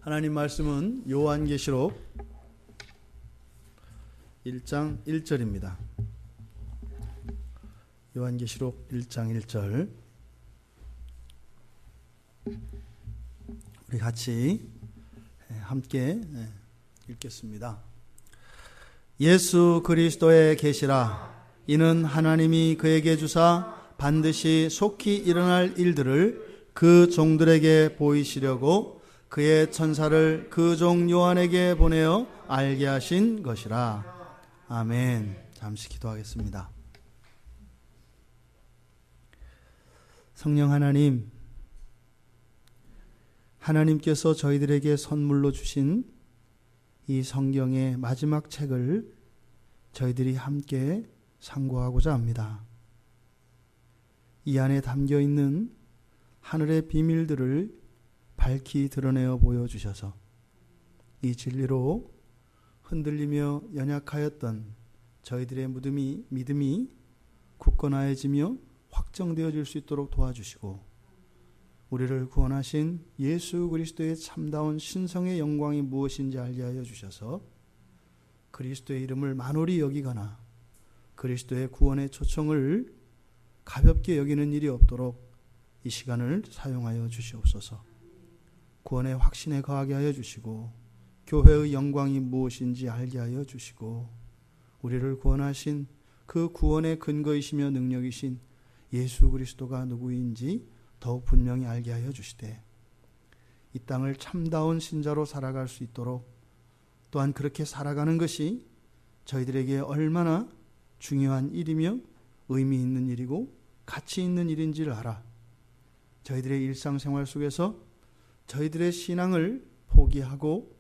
하나님 말씀은 요한계시록 1장 1절입니다. 요한계시록 1장 1절 우리 같이 함께 읽겠습니다. 예수 그리스도의 계시라. 이는 하나님이 그에게 주사 반드시 속히 일어날 일들을 그 종들에게 보이시려고 그의 천사를 그 종 요한에게 보내어 알게 하신 것이라. 아멘. 잠시 기도하겠습니다. 성령 하나님, 하나님께서 저희들에게 선물로 주신 이 성경의 마지막 책을 저희들이 함께 상고하고자 합니다. 이 안에 담겨 있는 하늘의 비밀들을 밝히 드러내어 보여주셔서 이 진리로 흔들리며 연약하였던 저희들의 믿음이 굳건하여지며 확정되어질 수 있도록 도와주시고, 우리를 구원하신 예수 그리스도의 참다운 신성의 영광이 무엇인지 알게 하여 주셔서 그리스도의 이름을 만홀히 여기거나 그리스도의 구원의 초청을 가볍게 여기는 일이 없도록 이 시간을 사용하여 주시옵소서. 구원의 확신에 거하게 하여 주시고, 교회의 영광이 무엇인지 알게 하여 주시고, 우리를 구원하신 그 구원의 근거이시며 능력이신 예수 그리스도가 누구인지 더욱 분명히 알게 하여 주시되, 이 땅을 참다운 신자로 살아갈 수 있도록, 또한 그렇게 살아가는 것이 저희들에게 얼마나 중요한 일이며 의미 있는 일이고 가치 있는 일인지를 알아 저희들의 일상생활 속에서 저희들의 신앙을 포기하고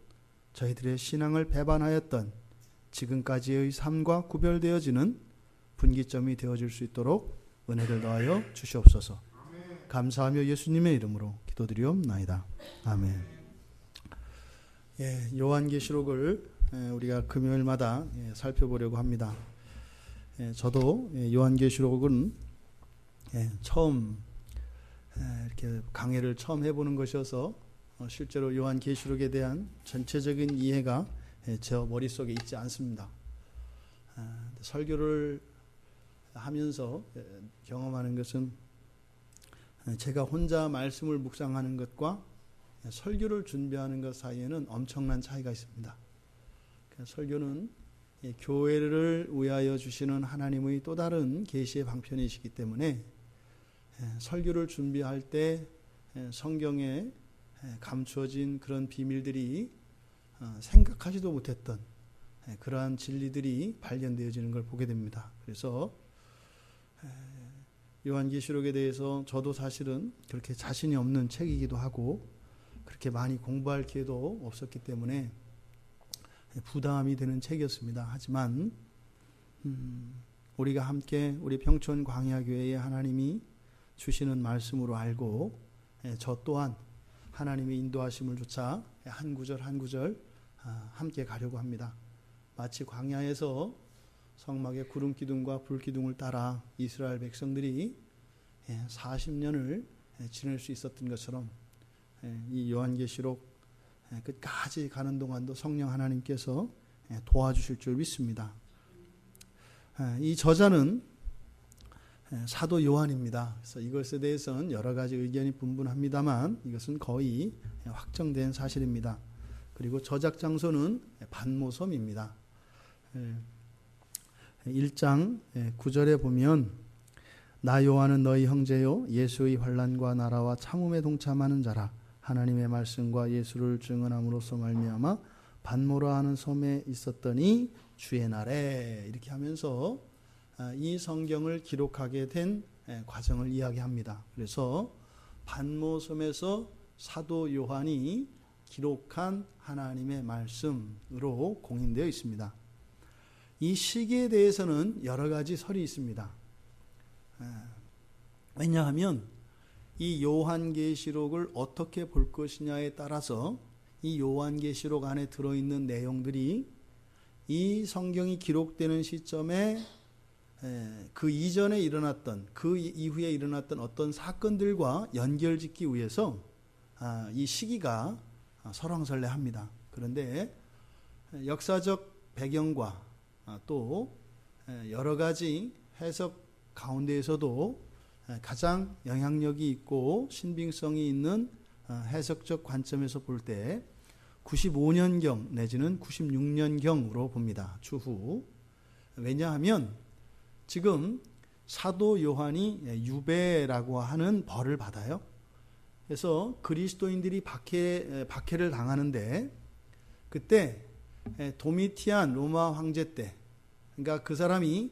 저희들의 신앙을 배반하였던 지금까지의 삶과 구별되어지는 분기점이 되어질 수 있도록 은혜를 더하여 주시옵소서. 감사하며 예수님의 이름으로 기도드리옵나이다. 아멘. 요한계시록을 우리가 금요일마다 살펴보려고 합니다. 저도 요한계시록은 처음 이렇게 강해를 처음 해보는 것이어서 실제로 요한계시록에 대한 전체적인 이해가 제 머릿속에 있지 않습니다. 설교를 하면서 경험하는 것은 제가 혼자 말씀을 묵상하는 것과 설교를 준비하는 것 사이에는 엄청난 차이가 있습니다. 설교는 교회를 위하여 주시는 하나님의 또 다른 계시의 방편이시기 때문에 설교를 준비할 때 성경에 감추어진 그런 비밀들이 생각하지도 못했던 그러한 진리들이 발견되어지는 걸 보게 됩니다. 그래서 요한계시록에 대해서 저도 사실은 그렇게 자신이 없는 책이기도 하고 그렇게 많이 공부할 기회도 없었기 때문에 부담이 되는 책이었습니다. 하지만 우리가 함께 우리 평촌 광야교회에 하나님이 주시는 말씀으로 알고 저 또한 하나님의 인도하심을 조차 한 구절 한 구절 함께 가려고 합니다. 마치 광야에서 성막의 구름 기둥과 불 기둥을 따라 이스라엘 백성들이 40년을 지낼 수 있었던 것처럼 이 요한계시록 끝까지 가는 동안도 성령 하나님께서 도와주실 줄 믿습니다. 이 저자는 사도 요한입니다. 그래서 이것에 대해서는 여러 가지 의견이 분분합니다만 이것은 거의 확정된 사실입니다. 그리고 저작 장소는 반모섬입니다. 1장 9절에 보면 나 요한은 너희 형제요 예수의 환난과 나라와 참음에 동참하는 자라. 하나님의 말씀과 예수를 증언함으로써 말미암아 반모라 하는 섬에 있었더니 주의 날에, 이렇게 하면서 이 성경을 기록하게 된 과정을 이야기합니다. 그래서 반모섬에서 사도 요한이 기록한 하나님의 말씀으로 공인되어 있습니다. 이 시기에 대해서는 여러 가지 설이 있습니다. 왜냐하면 이 요한계시록을 어떻게 볼 것이냐에 따라서 이 요한계시록 안에 들어있는 내용들이 이 성경이 기록되는 시점에 그 이전에 일어났던, 그 이후에 일어났던 어떤 사건들과 연결짓기 위해서 이 시기가 설왕설래합니다. 그런데 역사적 배경과 또 여러 가지 해석 가운데에서도 가장 영향력이 있고 신빙성이 있는 해석적 관점에서 볼 때 95년경 내지는 96년경으로 봅니다. 추후. 왜냐하면 지금 사도 요한이 유배라고 하는 벌을 받아요. 그래서 그리스도인들이 박해를 당하는데 그때 도미티안 로마 황제 때, 그러니까 그 사람이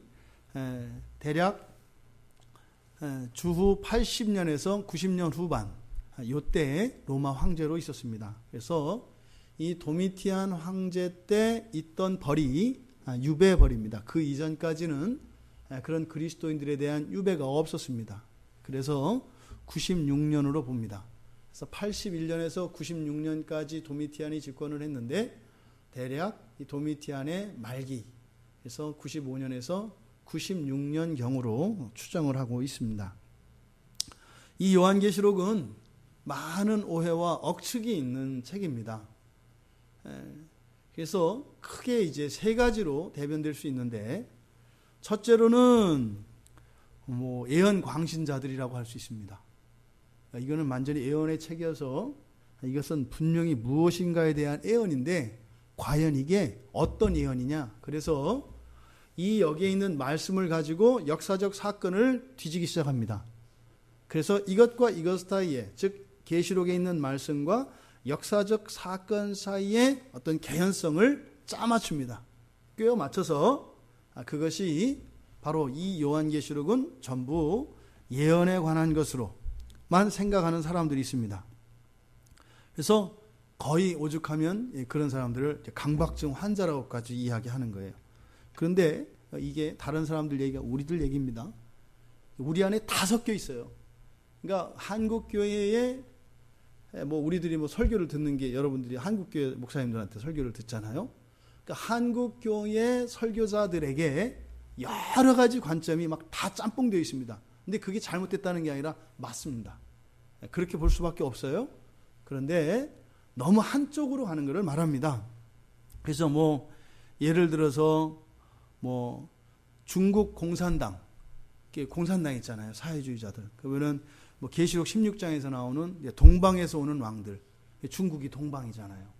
대략 주후 80년에서 90년 후반 요때에 로마 황제로 있었습니다. 그래서 이 도미티안 황제 때 있던 벌이 유배벌입니다. 그 이전까지는 그런 그리스도인들에 대한 유배가 없었습니다. 그래서 96년으로 봅니다. 그래서 81년에서 96년까지 도미티안이 집권을 했는데 대략 이 도미티안의 말기, 그래서 95년에서 96년경으로 추정을 하고 있습니다. 이 요한계시록은 많은 오해와 억측이 있는 책입니다. 그래서 크게 이제 세 가지로 대변될 수 있는데, 첫째로는 예언 광신자들이라고 할 수 있습니다. 이거는 완전히 예언의 책이어서 이것은 분명히 무엇인가에 대한 예언인데 과연 이게 어떤 예언이냐. 그래서 이 여기에 있는 말씀을 가지고 역사적 사건을 뒤지기 시작합니다. 그래서 이것과 이것 사이에, 즉 계시록에 있는 말씀과 역사적 사건 사이에 어떤 개연성을 짜맞춥니다. 꿰어 맞춰서 그것이 바로 이 요한계시록은 전부 예언에 관한 것으로만 생각하는 사람들이 있습니다. 그래서 거의 오죽하면 그런 사람들을 강박증 환자라고까지 이야기하는 거예요. 그런데 이게 다른 사람들 얘기가 우리들 얘기입니다. 우리 안에 다 섞여 있어요. 그러니까 한국교회에 우리들이 설교를 듣는 게, 여러분들이 한국교회 목사님들한테 설교를 듣잖아요. 그러니까 한국교회 설교자들에게 여러 가지 관점이 막 다 짬뽕되어 있습니다. 근데 그게 잘못됐다는 게 아니라 맞습니다. 그렇게 볼 수밖에 없어요. 그런데 너무 한쪽으로 가는 것을 말합니다. 그래서 예를 들어서 중국 공산당 있잖아요. 사회주의자들. 그러면은 계시록 16장에서 나오는 동방에서 오는 왕들. 중국이 동방이잖아요.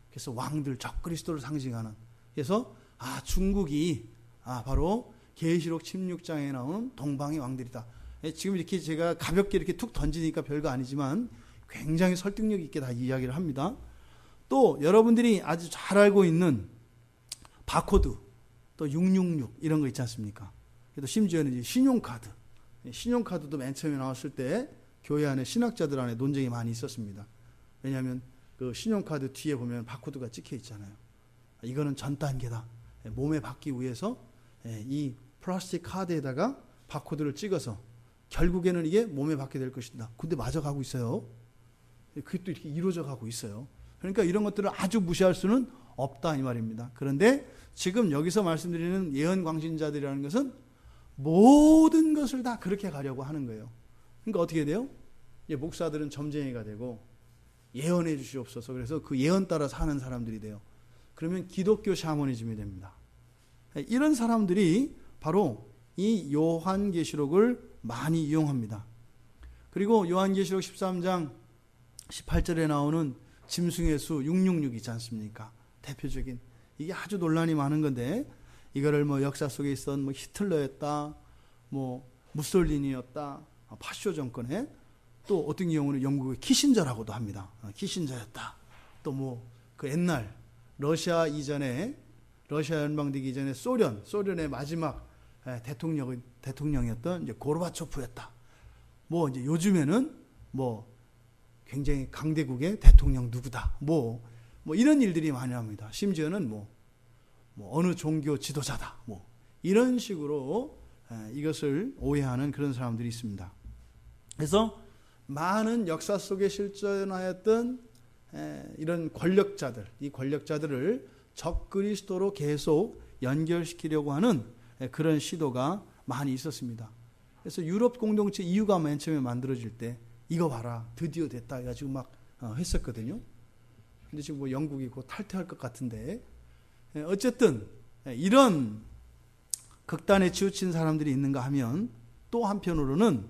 그래서 왕들, 적그리스도를 상징하는. 그래서 중국이 바로 계시록 16장에 나오는 동방의 왕들이다. 지금 이렇게 제가 가볍게 이렇게 툭 던지니까 별거 아니지만 굉장히 설득력 있게 다 이야기를 합니다. 또 여러분들이 아주 잘 알고 있는 바코드, 또 666 이런 거 있지 않습니까? 또 심지어는 이제 신용카드도 맨 처음에 나왔을 때 교회 안에 신학자들 안에 논쟁이 많이 있었습니다. 왜냐하면 그 신용카드 뒤에 보면 바코드가 찍혀 있잖아요. 이거는 전 단계다. 몸에 받기 위해서 이 플라스틱 카드에다가 바코드를 찍어서 결국에는 이게 몸에 받게 될 것이다. 근데 맞아가고 있어요. 그게 또 이렇게 이루어져 가고 있어요. 그러니까 이런 것들을 아주 무시할 수는 없다 이 말입니다. 그런데 지금 여기서 말씀드리는 예언 광신자들이라는 것은 모든 것을 다 그렇게 가려고 하는 거예요. 그러니까 어떻게 돼요? 목사들은 점쟁이가 되고 예언해 주시옵소서. 그래서 그 예언 따라 사는 사람들이 돼요. 그러면 기독교 샤머니즘이 됩니다. 이런 사람들이 바로 이 요한계시록을 많이 이용합니다. 그리고 요한계시록 13장 18절에 나오는 짐승의 수 666 있지 않습니까? 대표적인, 이게 아주 논란이 많은 건데, 이거를 역사 속에 있던 히틀러였다, 무솔리니였다, 파쇼 정권에, 또 어떤 경우는 영국의 키신저라고도 합니다. 키신저였다. 또 그 옛날 러시아 이전에, 러시아 연방되기 이전에 소련의 마지막 대통령이었던 이제 고르바초프였다. 이제 요즘에는 굉장히 강대국의 대통령 누구다. 이런 일들이 많이 합니다. 심지어는 어느 종교 지도자다. 이런 식으로 이것을 오해하는 그런 사람들이 있습니다. 그래서 많은 역사 속에 실존하였던 이런 권력자들, 이 권력자들을 적그리스도로 계속 연결시키려고 하는 그런 시도가 많이 있었습니다. 그래서 유럽 공동체 EU가 맨 처음에 만들어질 때 이거 봐라, 드디어 됐다 해가지고 막 했었거든요. 근데 지금 뭐 영국이 곧 탈퇴할 것 같은데, 어쨌든 이런 극단에 치우친 사람들이 있는가 하면, 또 한편으로는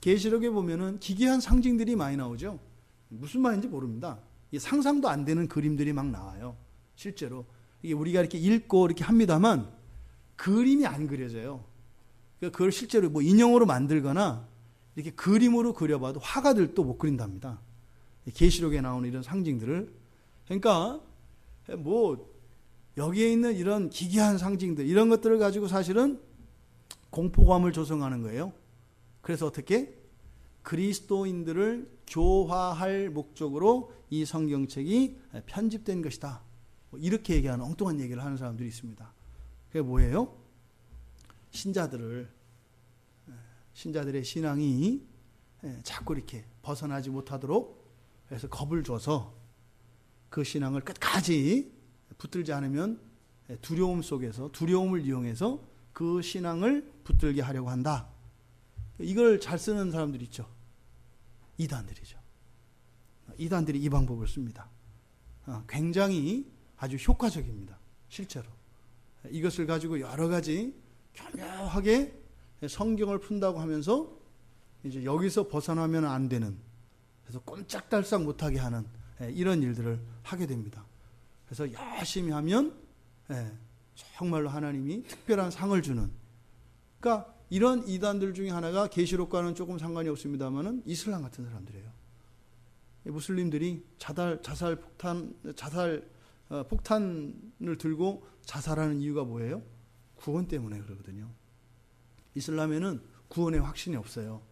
계시록에 보면은 기괴한 상징들이 많이 나오죠. 무슨 말인지 모릅니다. 상상도 안 되는 그림들이 막 나와요. 실제로 이게 우리가 이렇게 읽고 이렇게 합니다만 그림이 안 그려져요. 그걸 실제로 뭐 인형으로 만들거나 이렇게 그림으로 그려봐도 화가들도 못 그린답니다. 계시록에 나오는 이런 상징들을. 그러니까 뭐 여기에 있는 이런 기괴한 상징들, 이런 것들을 가지고 사실은 공포감을 조성하는 거예요. 그래서 어떻게? 그리스도인들을 교화할 목적으로 이 성경책이 편집된 것이다. 이렇게 얘기하는 엉뚱한 얘기를 하는 사람들이 있습니다. 그게 뭐예요? 신자들의 신앙이 자꾸 이렇게 벗어나지 못하도록 해서 겁을 줘서 그 신앙을 끝까지 붙들지 않으면 두려움 속에서, 두려움을 이용해서 그 신앙을 붙들게 하려고 한다. 이걸 잘 쓰는 사람들이 있죠. 이단들이죠. 이단들이 이 방법을 씁니다. 굉장히 아주 효과적입니다. 실제로. 이것을 가지고 여러 가지 교묘하게 성경을 푼다고 하면서 이제 여기서 벗어나면 안 되는, 그래서 꼼짝달싹 못하게 하는 이런 일들을 하게 됩니다. 그래서 열심히 하면 정말로 하나님이 특별한 상을 주는, 그러니까 이런 이단들 중에 하나가 계시록과는 조금 상관이 없습니다만은 이슬람 같은 사람들이에요. 무슬림들이 폭탄을 들고 자살하는 이유가 뭐예요? 구원 때문에 그러거든요. 이슬람에는 구원의 확신이 없어요.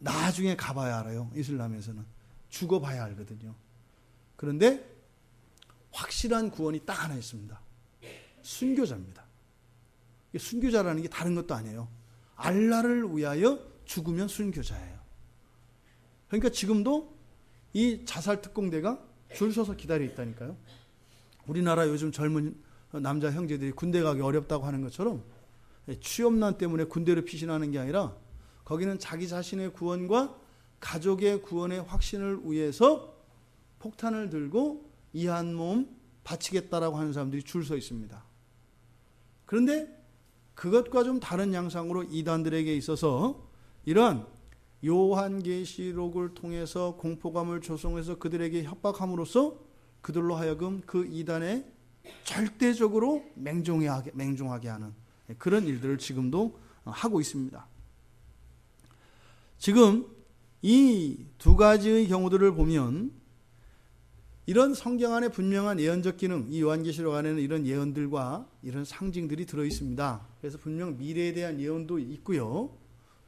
나중에 가봐야 알아요. 이슬람에서는 죽어봐야 알거든요. 그런데 확실한 구원이 딱 하나 있습니다. 순교자입니다. 순교자라는 게 다른 것도 아니에요. 알라를 위하여 죽으면 순교자예요. 그러니까 지금도 이 자살 특공대가 줄 서서 기다려 있다니까요. 우리나라 요즘 젊은 남자 형제들이 군대 가기 어렵다고 하는 것처럼 취업난 때문에 군대를 피신하는 게 아니라 거기는 자기 자신의 구원과 가족의 구원의 확신을 위해서 폭탄을 들고 이 한 몸 바치겠다라고 하는 사람들이 줄 서 있습니다. 그런데 그것과 좀 다른 양상으로 이단들에게 있어서 이러한 요한계시록을 통해서 공포감을 조성해서 그들에게 협박함으로써 그들로 하여금 그 이단에 절대적으로 맹종하게 하는 그런 일들을 지금도 하고 있습니다. 지금 이 두 가지의 경우들을 보면 이런 성경 안에 분명한 예언적 기능, 이 요한계시록 안에는 이런 예언들과 이런 상징들이 들어 있습니다. 그래서 분명 미래에 대한 예언도 있고요.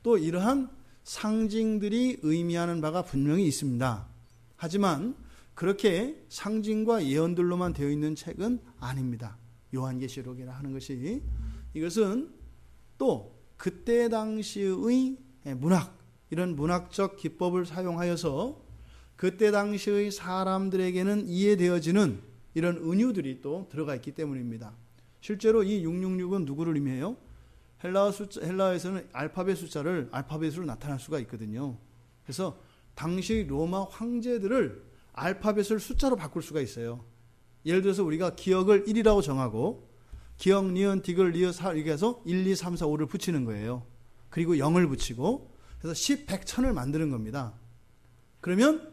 또 이러한 상징들이 의미하는 바가 분명히 있습니다. 하지만 그렇게 상징과 예언들로만 되어 있는 책은 아닙니다. 요한계시록이라 하는 것이, 이것은 또 그때 당시의 문학, 이런 문학적 기법을 사용하여서 그때 당시의 사람들에게는 이해되어지는 이런 은유들이 또 들어가 있기 때문입니다. 실제로 이 666은 누구를 의미해요? 헬라어에서는 알파벳 숫자를 알파벳으로 나타날 수가 있거든요. 그래서 당시 로마 황제들을 알파벳을 숫자로 바꿀 수가 있어요. 예를 들어서 우리가 기억을 1이라고 정하고 기억, 니은, 디귿, 리을, 사 이렇게 해서 1, 2, 3, 4, 5를 붙이는 거예요. 그리고 0을 붙이고 그래서 10, 100, 1000을 만드는 겁니다. 그러면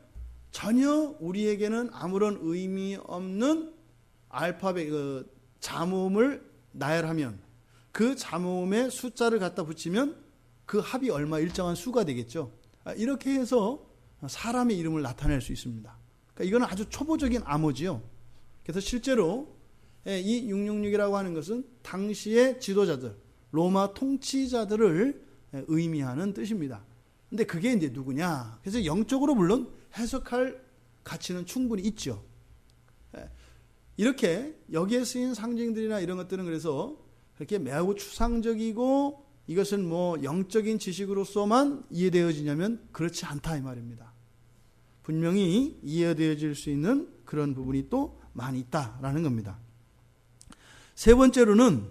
전혀 우리에게는 아무런 의미 없는 알파벳, 자모음을 나열하면 그 자모음에 숫자를 갖다 붙이면 그 합이 얼마 일정한 수가 되겠죠. 이렇게 해서 사람의 이름을 나타낼 수 있습니다. 그러니까 이건 아주 초보적인 암호지요. 그래서 실제로 이 666이라고 하는 것은 당시의 지도자들, 로마 통치자들을 의미하는 뜻입니다. 근데 그게 이제 누구냐? 그래서 영적으로 물론 해석할 가치는 충분히 있죠. 이렇게 여기에 쓰인 상징들이나 이런 것들은 그래서 그렇게 매우 추상적이고 이것은 뭐 영적인 지식으로서만 이해되어지냐면 그렇지 않다 이 말입니다. 분명히 이해되어질 수 있는 그런 부분이 또 많이 있다라는 겁니다. 세 번째로는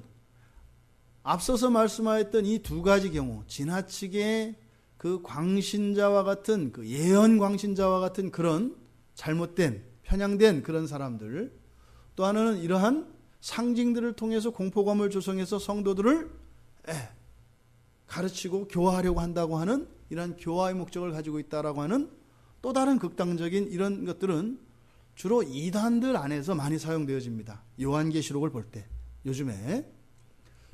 앞서서 말씀하였던 이 두 가지 경우, 지나치게 그 광신자와 같은 그 예언 광신자와 같은 그런 잘못된, 편향된 그런 사람들, 또 하나는 이러한 상징들을 통해서 공포감을 조성해서 성도들을 가르치고 교화하려고 한다고 하는 이러한 교화의 목적을 가지고 있다라고 하는 또 다른 극단적인 이런 것들은 주로 이단들 안에서 많이 사용되어집니다. 요한계시록을 볼 때 요즘에.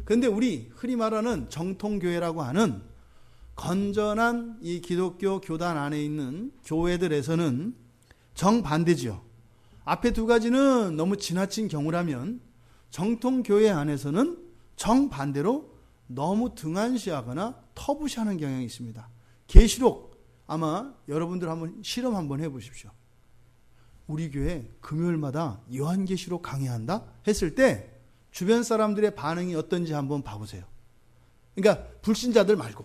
그런데 우리 흔히 말하는 정통교회라고 하는 건전한 이 기독교 교단 안에 있는 교회들에서는 정반대지요. 앞에 두 가지는 너무 지나친 경우라면 정통교회 안에서는 정반대로 너무 등한시하거나 터부시하는 경향이 있습니다. 계시록 아마 여러분들 한번 실험 한번 해보십시오. 우리 교회 금요일마다 요한계시록 강의한다 했을 때 주변 사람들의 반응이 어떤지 한번 봐보세요. 그러니까 불신자들 말고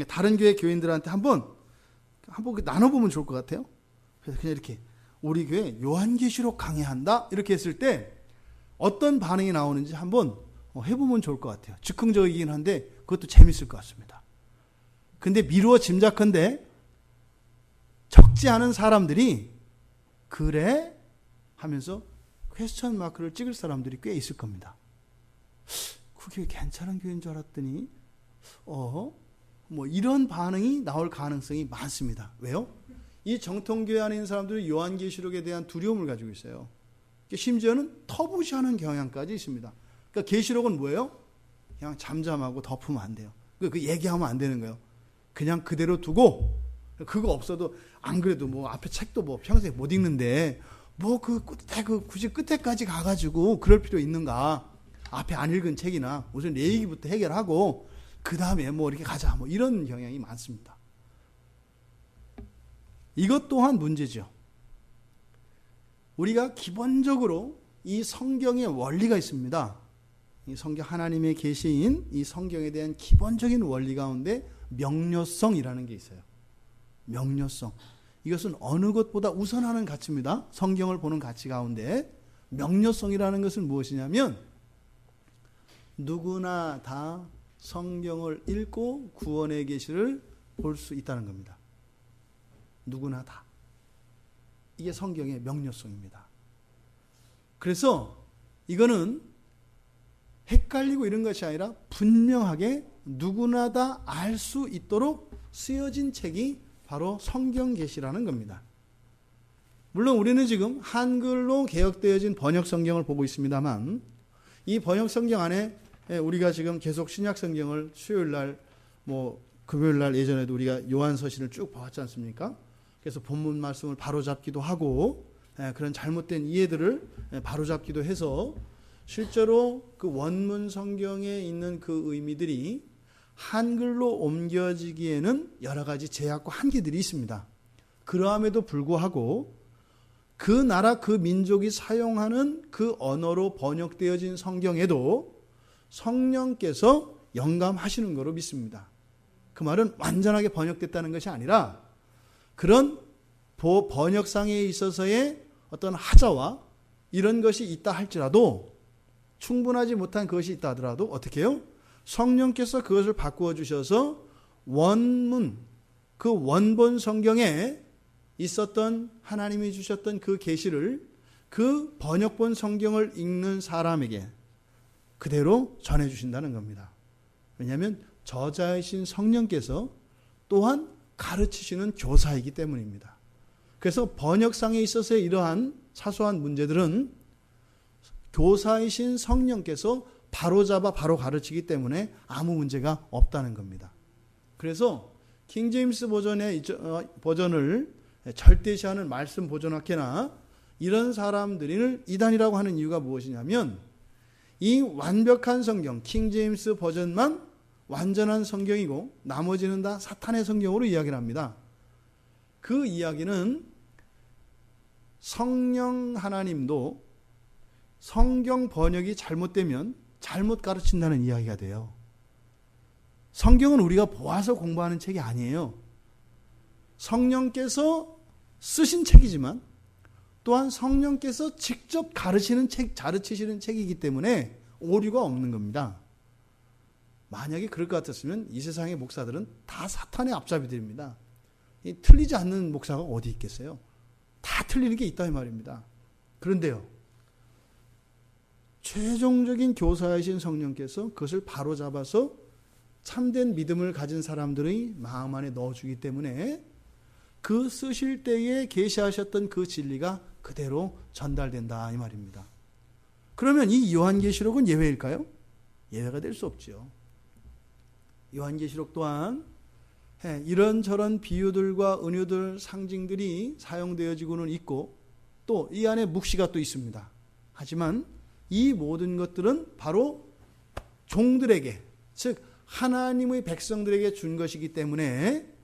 다른 교회 교인들한테 한번 나눠보면 좋을 것 같아요. 그래서 그냥 이렇게 우리 교회 요한계시록 강의한다 이렇게 했을 때 어떤 반응이 나오는지 한번 해보면 좋을 것 같아요. 즉흥적이긴 한데 그것도 재밌을 것 같습니다. 근데 미루어 짐작컨대 적지 않은 사람들이 그래 하면서 퀘스천 마크를 찍을 사람들이 꽤 있을 겁니다. 그 교회 괜찮은 교회인 줄 알았더니 뭐 이런 반응이 나올 가능성이 많습니다. 왜요? 이 정통교회 안에 있는 사람들은 요한계시록에 대한 두려움을 가지고 있어요. 심지어는 터부시하는 경향까지 있습니다. 그러니까 계시록은 뭐예요? 그냥 잠잠하고 덮으면 안 돼요. 그 얘기하면 안 되는 거예요. 그냥 그대로 두고 그거 없어도 안 그래도 뭐 앞에 책도 뭐 평소에 못 읽는데 뭐 굳이 끝에까지 가가지고 그럴 필요 있는가? 앞에 안 읽은 책이나 우선 내 얘기부터 해결하고 그 다음에 뭐 이렇게 가자 뭐 이런 경향이 많습니다. 이것 또한 문제죠. 우리가 기본적으로 이 성경의 원리가 있습니다. 이 성경 하나님의 계시인 이 성경에 대한 기본적인 원리 가운데 명료성이라는 게 있어요. 명료성. 이것은 어느 것보다 우선하는 가치입니다. 성경을 보는 가치 가운데 명료성이라는 것은 무엇이냐면 누구나 다 성경을 읽고 구원의 계시를 볼 수 있다는 겁니다. 누구나 다. 이게 성경의 명료성입니다. 그래서 이거는 헷갈리고 이런 것이 아니라 분명하게 누구나 다 알 수 있도록 쓰여진 책이 바로 성경 계시라는 겁니다. 물론 우리는 지금 한글로 개역되어진 번역 성경을 보고 있습니다만 이 번역 성경 안에 우리가 지금 계속 신약 성경을 수요일 날 뭐 금요일 날 예전에도 우리가 요한서신을 쭉 봐왔지 않습니까? 그래서 본문 말씀을 바로잡기도 하고 그런 잘못된 이해들을 바로잡기도 해서 실제로 그 원문 성경에 있는 그 의미들이 한글로 옮겨지기에는 여러 가지 제약과 한계들이 있습니다. 그러함에도 불구하고 그 나라 그 민족이 사용하는 그 언어로 번역되어진 성경에도 성령께서 영감하시는 거로 믿습니다. 그 말은 완전하게 번역됐다는 것이 아니라 그런 번역상에 있어서의 어떤 하자와 이런 것이 있다 할지라도 충분하지 못한 그것이 있다 하더라도 어떻게 해요? 성령께서 그것을 바꾸어 주셔서 원문, 그 원본 성경에 있었던 하나님이 주셨던 그 계시를 그 번역본 성경을 읽는 사람에게 그대로 전해주신다는 겁니다. 왜냐하면 저자이신 성령께서 또한 가르치시는 교사이기 때문입니다. 그래서 번역상에 있어서의 이러한 사소한 문제들은 교사이신 성령께서 바로잡아 바로 가르치기 때문에 아무 문제가 없다는 겁니다. 그래서 킹제임스 버전을 절대시하는 말씀 보존학회나 이런 사람들을 이단이라고 하는 이유가 무엇이냐면 이 완벽한 성경 킹제임스 버전만 완전한 성경이고 나머지는 다 사탄의 성경으로 이야기를 합니다. 그 이야기는 성령 하나님도 성경 번역이 잘못되면 잘못 가르친다는 이야기가 돼요. 성경은 우리가 보아서 공부하는 책이 아니에요. 성령께서 쓰신 책이지만 또한 성령께서 직접 가르치시는 책이기 때문에 오류가 없는 겁니다. 만약에 그럴 것 같았으면 이 세상의 목사들은 다 사탄의 앞잡이들입니다. 틀리지 않는 목사가 어디 있겠어요? 다 틀리는 게 있다 이 말입니다. 그런데요, 최종적인 교사이신 성령께서 그것을 바로잡아서 참된 믿음을 가진 사람들의 마음 안에 넣어주기 때문에 그 쓰실 때에 계시하셨던 그 진리가 그대로 전달된다 이 말입니다. 그러면 이 요한계시록은 예외일까요? 예외가 될 수 없죠. 요한계시록 또한 이런저런 비유들과 은유들, 상징들이 사용되어지고는 있고 또 이 안에 묵시가 또 있습니다. 하지만 이 모든 것들은 바로 종들에게, 즉 하나님의 백성들에게 준 것이기 때문에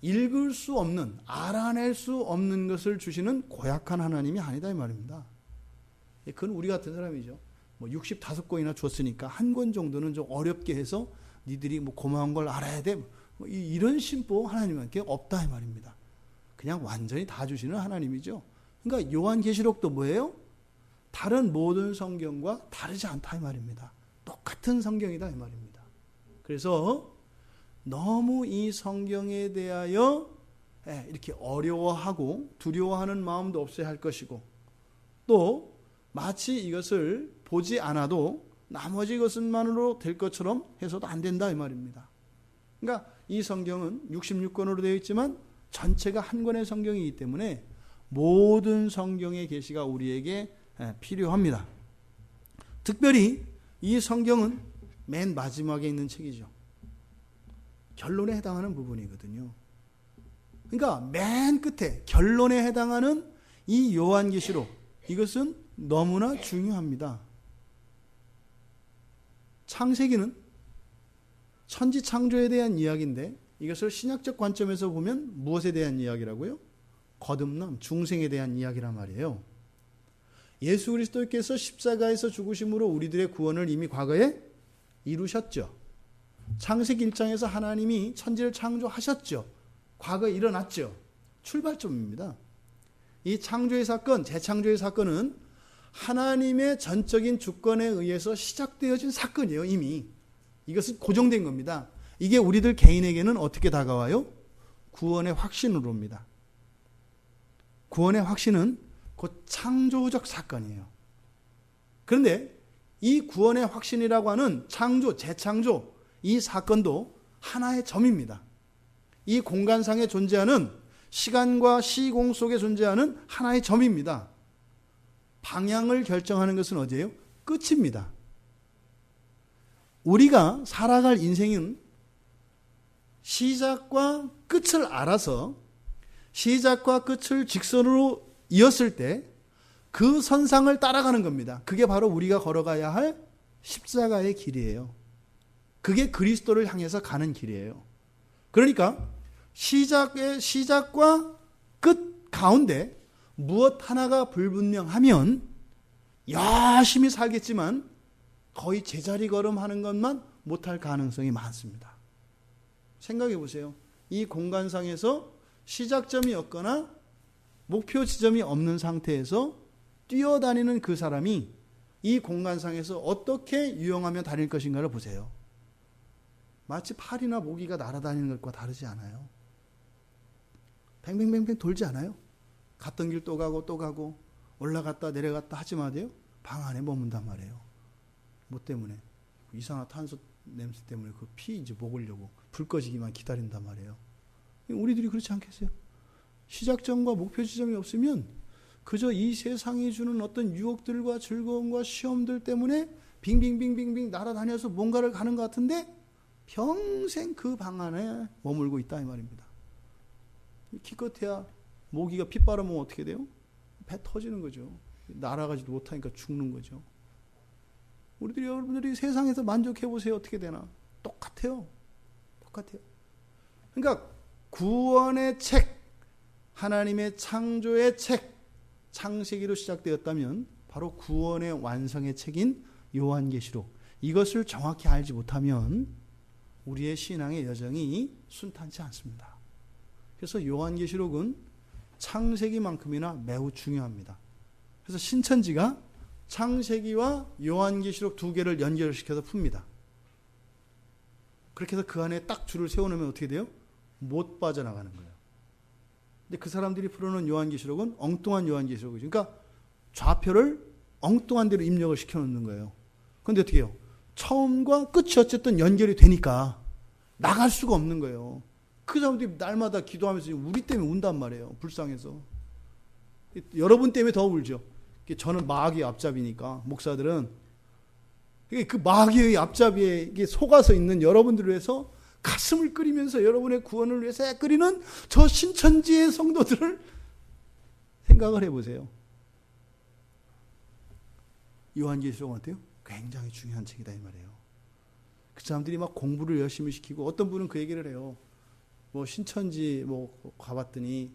읽을 수 없는, 알아낼 수 없는 것을 주시는 고약한 하나님이 아니다 이 말입니다. 그건 우리 같은 사람이죠. 65권이나 줬으니까 한 권 정도는 좀 어렵게 해서 니들이 고마운 걸 알아야 돼. 이런 심보 하나님께 없다 이 말입니다. 그냥 완전히 다 주시는 하나님이죠. 그러니까 요한계시록도 뭐예요? 다른 모든 성경과 다르지 않다 이 말입니다. 똑같은 성경이다 이 말입니다. 그래서 너무 이 성경에 대하여 이렇게 어려워하고 두려워하는 마음도 없어야 할 것이고 또 마치 이것을 보지 않아도 나머지 것만으로 될 것처럼 해서도 안 된다 이 말입니다. 그러니까 이 성경은 66권으로 되어 있지만 전체가 한 권의 성경이기 때문에 모든 성경의 계시가 우리에게 필요합니다. 특별히 이 성경은 맨 마지막에 있는 책이죠. 결론에 해당하는 부분이거든요. 그러니까 맨 끝에 결론에 해당하는 이 요한계시록, 이것은 너무나 중요합니다. 창세기는 천지 창조에 대한 이야기인데 이것을 신약적 관점에서 보면 무엇에 대한 이야기라고요? 거듭남, 중생에 대한 이야기란 말이에요. 예수 그리스도께서 십자가에서 죽으심으로 우리들의 구원을 이미 과거에 이루셨죠. 창세기 1장에서 하나님이 천지를 창조하셨죠. 과거에 일어났죠. 출발점입니다. 이 창조의 사건, 재창조의 사건은 하나님의 전적인 주권에 의해서 시작되어진 사건이에요. 이미 이것은 고정된 겁니다. 이게 우리들 개인에게는 어떻게 다가와요? 구원의 확신으로입니다. 구원의 확신은 곧 창조적 사건이에요. 그런데 이 구원의 확신이라고 하는 창조, 재창조, 이 사건도 하나의 점입니다. 이 공간상에 존재하는, 시간과 시공 속에 존재하는 하나의 점입니다. 방향을 결정하는 것은 어디예요? 끝입니다. 우리가 살아갈 인생은 시작과 끝을 알아서 시작과 끝을 직선으로 이었을 때 그 선상을 따라가는 겁니다. 그게 바로 우리가 걸어가야 할 십자가의 길이에요. 그게 그리스도를 향해서 가는 길이에요. 그러니까 시작과 끝 가운데 무엇 하나가 불분명하면 열심히 살겠지만 거의 제자리 걸음하는 것만 못할 가능성이 많습니다. 생각해 보세요. 이 공간상에서 시작점이 없거나 목표 지점이 없는 상태에서 뛰어다니는 그 사람이 이 공간상에서 어떻게 유영하며 다닐 것인가를 보세요. 마치 파리나 모기가 날아다니는 것과 다르지 않아요. 뱅뱅뱅뱅 돌지 않아요. 갔던 길 또 가고 또 가고 올라갔다 내려갔다 하지 마세요. 방 안에 머문단 말이에요. 뭐 때문에? 이산화탄소 냄새 때문에 그 피 이제 먹으려고 불 꺼지기만 기다린단 말이에요. 우리들이 그렇지 않겠어요? 시작점과 목표 지점이 없으면 그저 이 세상이 주는 어떤 유혹들과 즐거움과 시험들 때문에 빙빙빙빙빙 날아다녀서 뭔가를 가는 것 같은데 평생 그 방 안에 머물고 있다 이 말입니다. 기껏해야 모기가 피 빨아먹으면 어떻게 돼요? 배 터지는 거죠. 날아가지도 못하니까 죽는 거죠. 우리들이, 여러분들이 세상에서 만족해 보세요. 어떻게 되나? 똑같아요. 똑같아요. 그러니까 구원의 책, 하나님의 창조의 책, 창세기로 시작되었다면 바로 구원의 완성의 책인 요한계시록, 이것을 정확히 알지 못하면 우리의 신앙의 여정이 순탄치 않습니다. 그래서 요한계시록은 창세기만큼이나 매우 중요합니다. 그래서 신천지가 창세기와 요한계시록 두 개를 연결시켜서 풉니다. 그렇게 해서 그 안에 딱 줄을 세워놓으면 어떻게 돼요? 못 빠져나가는 거예요. 근데 그 사람들이 풀어놓은 요한계시록은 엉뚱한 요한계시록이죠. 그러니까 좌표를 엉뚱한 대로 입력을 시켜놓는 거예요. 그런데 어떻게 해요? 처음과 끝이 어쨌든 연결이 되니까 나갈 수가 없는 거예요. 그 사람들이 날마다 기도하면서 우리 때문에 운단 말이에요. 불쌍해서. 여러분 때문에 더 울죠. 저는 마귀의 앞잡이니까 목사들은 그 마귀의 앞잡이에 속아서 있는 여러분들을 위해서 가슴을 끓이면서 여러분의 구원을 위해서 끓이는 저 신천지의 성도들을 생각을 해보세요. 요한계시록은 어때요? 굉장히 중요한 책이다 이 말이에요. 그 사람들이 막 공부를 열심히 시키고 어떤 분은 그 얘기를 해요. 뭐 신천지 뭐 가봤더니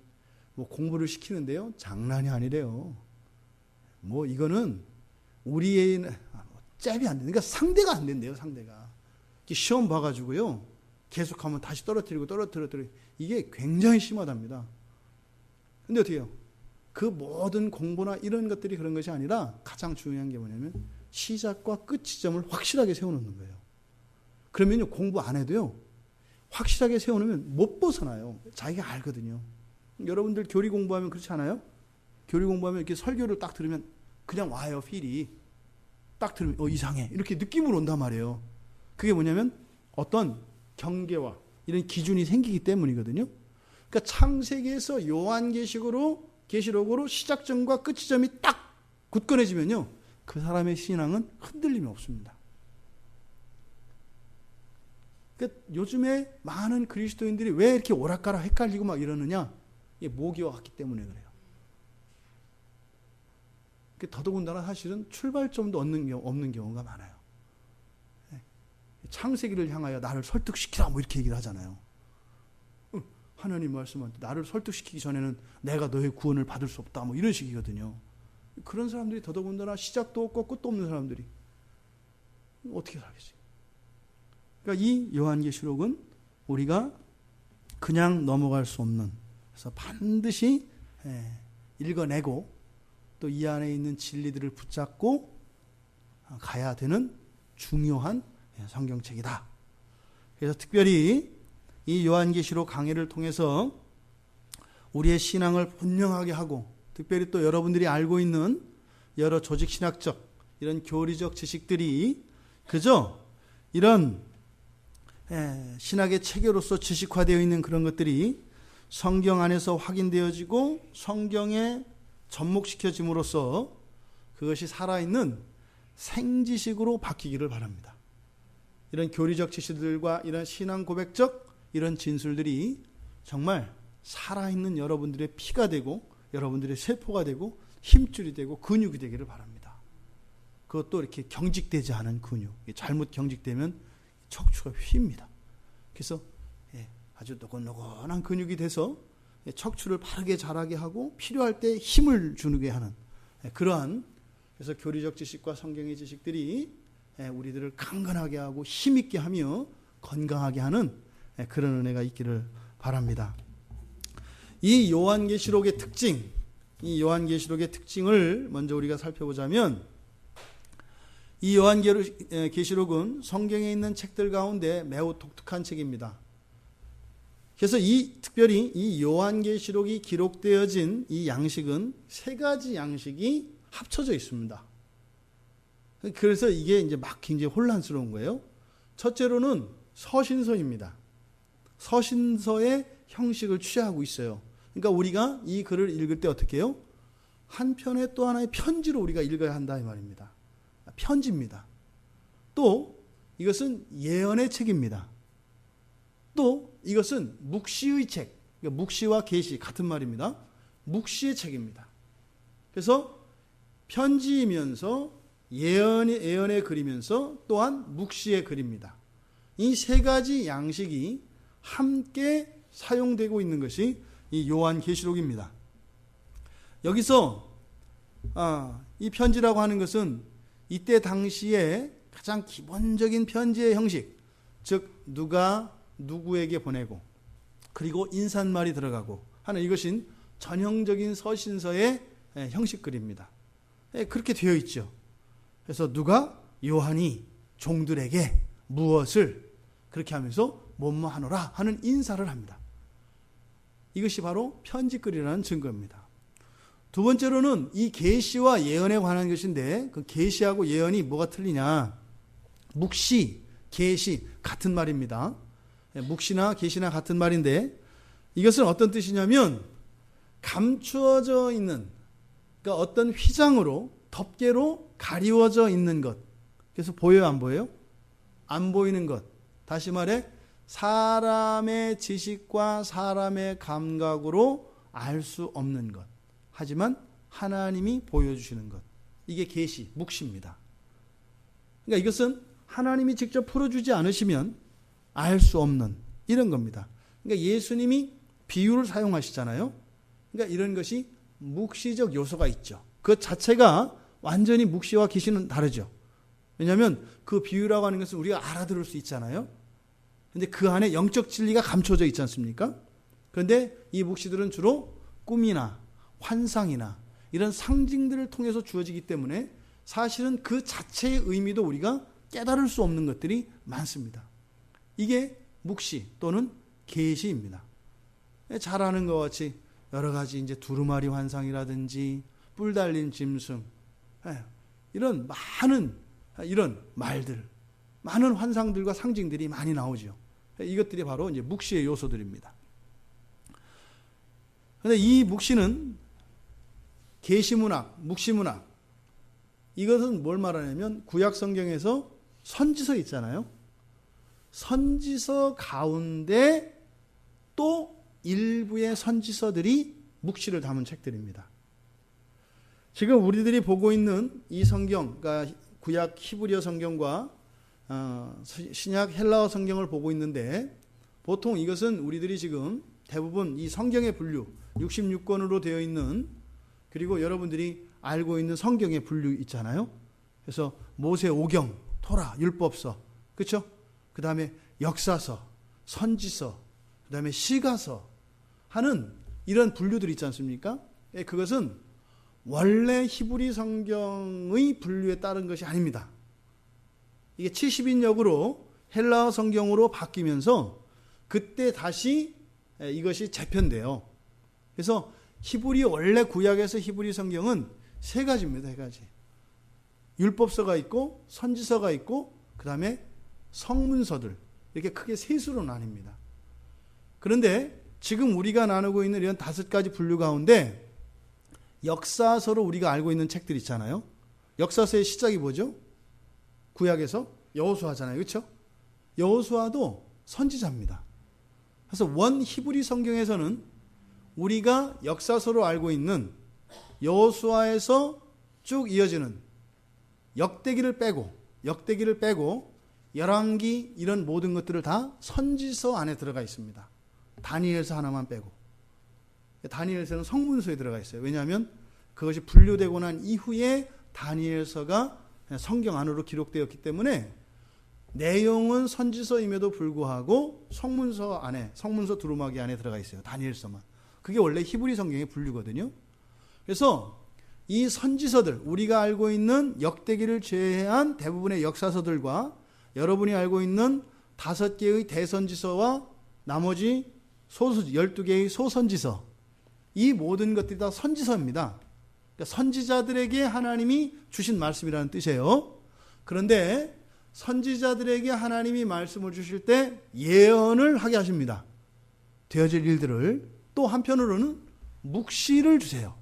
뭐 공부를 시키는데요. 장난이 아니래요. 뭐 이거는 우리의 잽이 안 돼. 그러니까 상대가 안 된대요. 상대가. 시험 봐가지고요. 계속하면 다시 떨어뜨리고. 이게 굉장히 심하답니다. 근데 어떻게 해요? 그 모든 공부나 이런 것들이 그런 것이 아니라 가장 중요한 게 뭐냐면 시작과 끝 지점을 확실하게 세워놓는 거예요. 그러면요. 공부 안 해도요. 확실하게 세워놓으면 못 벗어나요. 자기가 알거든요. 여러분들 교리 공부하면 그렇지 않아요? 교리 공부하면 이렇게 설교를 딱 들으면 그냥 와요. 필이. 딱 들으면 이상해. 이렇게 느낌으로 온단 말이에요. 그게 뭐냐면 어떤 경계와 이런 기준이 생기기 때문이거든요. 그러니까 창세기에서 계시록으로 시작점과 끝 지점이 딱 굳건해지면요. 그 사람의 신앙은 흔들림이 없습니다. 그러니까 요즘에 많은 그리스도인들이 왜 이렇게 오락가락 헷갈리고 막 이러느냐? 이게 모기와 같기 때문에 그래요. 더더군다나 사실은 출발점도 없는 경우가 많아요. 창세기를 향하여 나를 설득시키라 뭐 이렇게 얘기를 하잖아요. 하나님 말씀은 나를 설득시키기 전에는 내가 너의 구원을 받을 수 없다 뭐 이런 식이거든요. 그런 사람들이 더더군다나 시작도 없고 끝도 없는 사람들이 어떻게 살겠어요? 그러니까 이 요한계시록은 우리가 그냥 넘어갈 수 없는, 그래서 반드시 읽어내고 또 이 안에 있는 진리들을 붙잡고 가야 되는 중요한 성경책이다. 그래서 특별히 이 요한계시록 강해를 통해서 우리의 신앙을 분명하게 하고, 특별히 또 여러분들이 알고 있는 여러 조직신학적 이런 교리적 지식들이 그저 이런 신학의 체계로서 지식화되어 있는 그런 것들이 성경 안에서 확인되어지고 성경에 접목시켜짐으로써 그것이 살아있는 생지식으로 바뀌기를 바랍니다. 이런 교리적 지식들과 이런 신앙 고백적 이런 진술들이 정말 살아있는 여러분들의 피가 되고 여러분들의 세포가 되고 힘줄이 되고 근육이 되기를 바랍니다. 그것도 이렇게 경직되지 않은 근육. 잘못 경직되면 척추가 휩니다. 그래서 아주 노곤노곤한 근육이 돼서 척추를 바르게 자라게 하고 필요할 때 힘을 주게 하는 그러한, 그래서 교리적 지식과 성경의 지식들이 우리들을 강건하게 하고 힘있게 하며 건강하게 하는 그런 은혜가 있기를 바랍니다. 이 요한계시록의 특징을 먼저 우리가 살펴보자면, 이 요한계시록은 성경에 있는 책들 가운데 매우 독특한 책입니다. 그래서 특별히 이 요한계시록이 기록되어진 이 양식은 세 가지 양식이 합쳐져 있습니다. 그래서 이게 이제 막 굉장히 혼란스러운 거예요. 첫째로는 서신서입니다. 서신서의 형식을 취하고 있어요. 그러니까 우리가 이 글을 읽을 때 어떻게 해요? 한 편의 또 하나의 편지로 우리가 읽어야 한다 이 말입니다. 편지입니다. 또 이것은 예언의 책입니다. 또 이것은 묵시의 책, 그러니까 묵시와 계시 같은 말입니다. 묵시의 책입니다. 그래서 편지이면서 예언의 글이면서 또한 묵시의 글입니다. 이 세 가지 양식이 함께 사용되고 있는 것이 이 요한계시록입니다. 여기서 이 편지라고 하는 것은 이때 당시에 가장 기본적인 편지의 형식, 즉 누가 누구에게 보내고 그리고 인사말이 들어가고 하는 이것인 전형적인 서신서의 형식글입니다. 그렇게 되어 있죠. 그래서 누가 요한이 종들에게 무엇을 그렇게 하면서 뭐뭐 하노라 하는 인사를 합니다. 이것이 바로 편지글이라는 증거입니다. 두 번째로는 이 계시와 예언에 관한 것인데 그 계시하고 예언이 뭐가 틀리냐? 묵시, 계시 같은 말입니다. 묵시나 계시나 같은 말인데 이것은 어떤 뜻이냐면 감추어져 있는, 그러니까 어떤 휘장으로 덮개로 가리워져 있는 것. 그래서 보여요, 안 보여요? 안 보이는 것. 다시 말해 사람의 지식과 사람의 감각으로 알 수 없는 것. 하지만 하나님이 보여주시는 것. 이게 계시, 묵시입니다. 그러니까 이것은 하나님이 직접 풀어주지 않으시면 알 수 없는 이런 겁니다. 그러니까 예수님이 비유를 사용하시잖아요. 그러니까 이런 것이 묵시적 요소가 있죠. 그 자체가 완전히 묵시와 계시는 다르죠. 왜냐하면 그 비유라고 하는 것은 우리가 알아들을 수 있잖아요. 그런데 그 안에 영적 진리가 감춰져 있지 않습니까? 그런데 이 묵시들은 주로 꿈이나 환상이나 이런 상징들을 통해서 주어지기 때문에 사실은 그 자체의 의미도 우리가 깨달을 수 없는 것들이 많습니다. 이게 묵시 또는 계시입니다. 잘 아는 것 같이 여러 가지 이제 두루마리 환상이라든지 뿔 달린 짐승, 이런 많은 이런 말들, 많은 환상들과 상징들이 많이 나오죠. 이것들이 바로 이제 묵시의 요소들입니다. 그런데 이 묵시는 계시문학, 묵시문학, 이것은 뭘 말하냐면 구약 성경에서 선지서 있잖아요. 선지서 가운데 또 일부의 선지서들이 묵시를 담은 책들입니다. 지금 우리들이 보고 있는 이 성경, 그러니까 구약 히브리어 성경과 신약 헬라어 성경을 보고 있는데 보통 이것은 우리들이 지금 대부분 이 성경의 분류 66권으로 되어 있는, 그리고 여러분들이 알고 있는 성경의 분류 있잖아요. 그래서 모세오경, 토라, 율법서, 그렇죠? 그 다음에 역사서, 선지서, 그 다음에 시가서 하는 이런 분류들 있지 않습니까? 그것은 원래 히브리 성경의 분류에 따른 것이 아닙니다. 이게 70인역으로 헬라어 성경으로 바뀌면서 그때 다시 이것이 재편돼요. 그래서 히브리, 원래 구약에서 히브리 성경은 세 가지입니다. 세 가지. 율법서가 있고 선지서가 있고 그 다음에 성문서들, 이렇게 크게 세 수로 나뉩니다. 그런데 지금 우리가 나누고 있는 이런 5가지 분류 가운데 역사서로 우리가 알고 있는 책들 있잖아요. 역사서의 시작이 뭐죠? 구약에서 여호수아잖아요. 그렇죠? 여호수아도 선지자입니다. 그래서 원 히브리 성경에서는 우리가 역사서로 알고 있는 여호수아에서 쭉 이어지는 역대기를 빼고 열왕기 이런 모든 것들을 다 선지서 안에 들어가 있습니다. 다니엘서 하나만 빼고. 다니엘서는 성문서에 들어가 있어요. 왜냐하면 그것이 분류되고 난 이후에 다니엘서가 성경 안으로 기록되었기 때문에 내용은 선지서임에도 불구하고 성문서 안에, 성문서 두루마기 안에 들어가 있어요. 다니엘서만. 그게 원래 히브리 성경의 분류거든요. 그래서 이 선지서들, 우리가 알고 있는 역대기를 제외한 대부분의 역사서들과 여러분이 알고 있는 5개의 대선지서와 나머지 12개의 소선지서, 이 모든 것들이 다 선지서입니다. 그러니까 선지자들에게 하나님이 주신 말씀이라는 뜻이에요. 그런데 선지자들에게 하나님이 말씀을 주실 때 예언을 하게 하십니다. 되어질 일들을. 또 한편으로는 묵시를 주세요.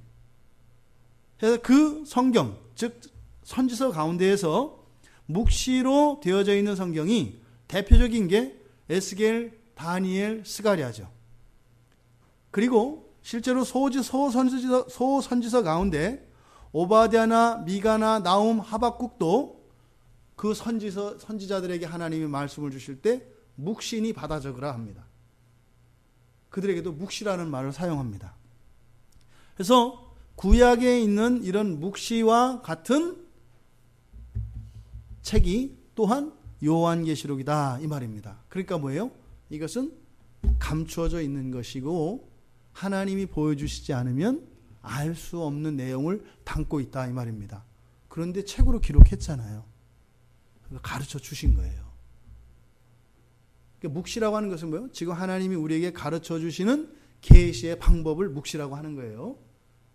그래서 그 성경, 즉 선지서 가운데에서 묵시로 되어져 있는 성경이 대표적인 게 에스겔, 다니엘, 스가랴죠. 그리고 실제로 소선지서 가운데 오바댜나 미가나 나움, 하박국도 그 선지자들에게 하나님이 말씀을 주실 때 묵시니 받아 적으라 합니다. 그들에게도 묵시라는 말을 사용합니다. 그래서 구약에 있는 이런 묵시와 같은 책이 또한 요한계시록이다 이 말입니다. 그러니까 뭐예요? 이것은 감추어져 있는 것이고 하나님이 보여주시지 않으면 알 수 없는 내용을 담고 있다 이 말입니다. 그런데 책으로 기록했잖아요. 가르쳐 주신 거예요. 그러니까 묵시라고 하는 것은 뭐예요? 지금 하나님이 우리에게 가르쳐 주시는 계시의 방법을 묵시라고 하는 거예요.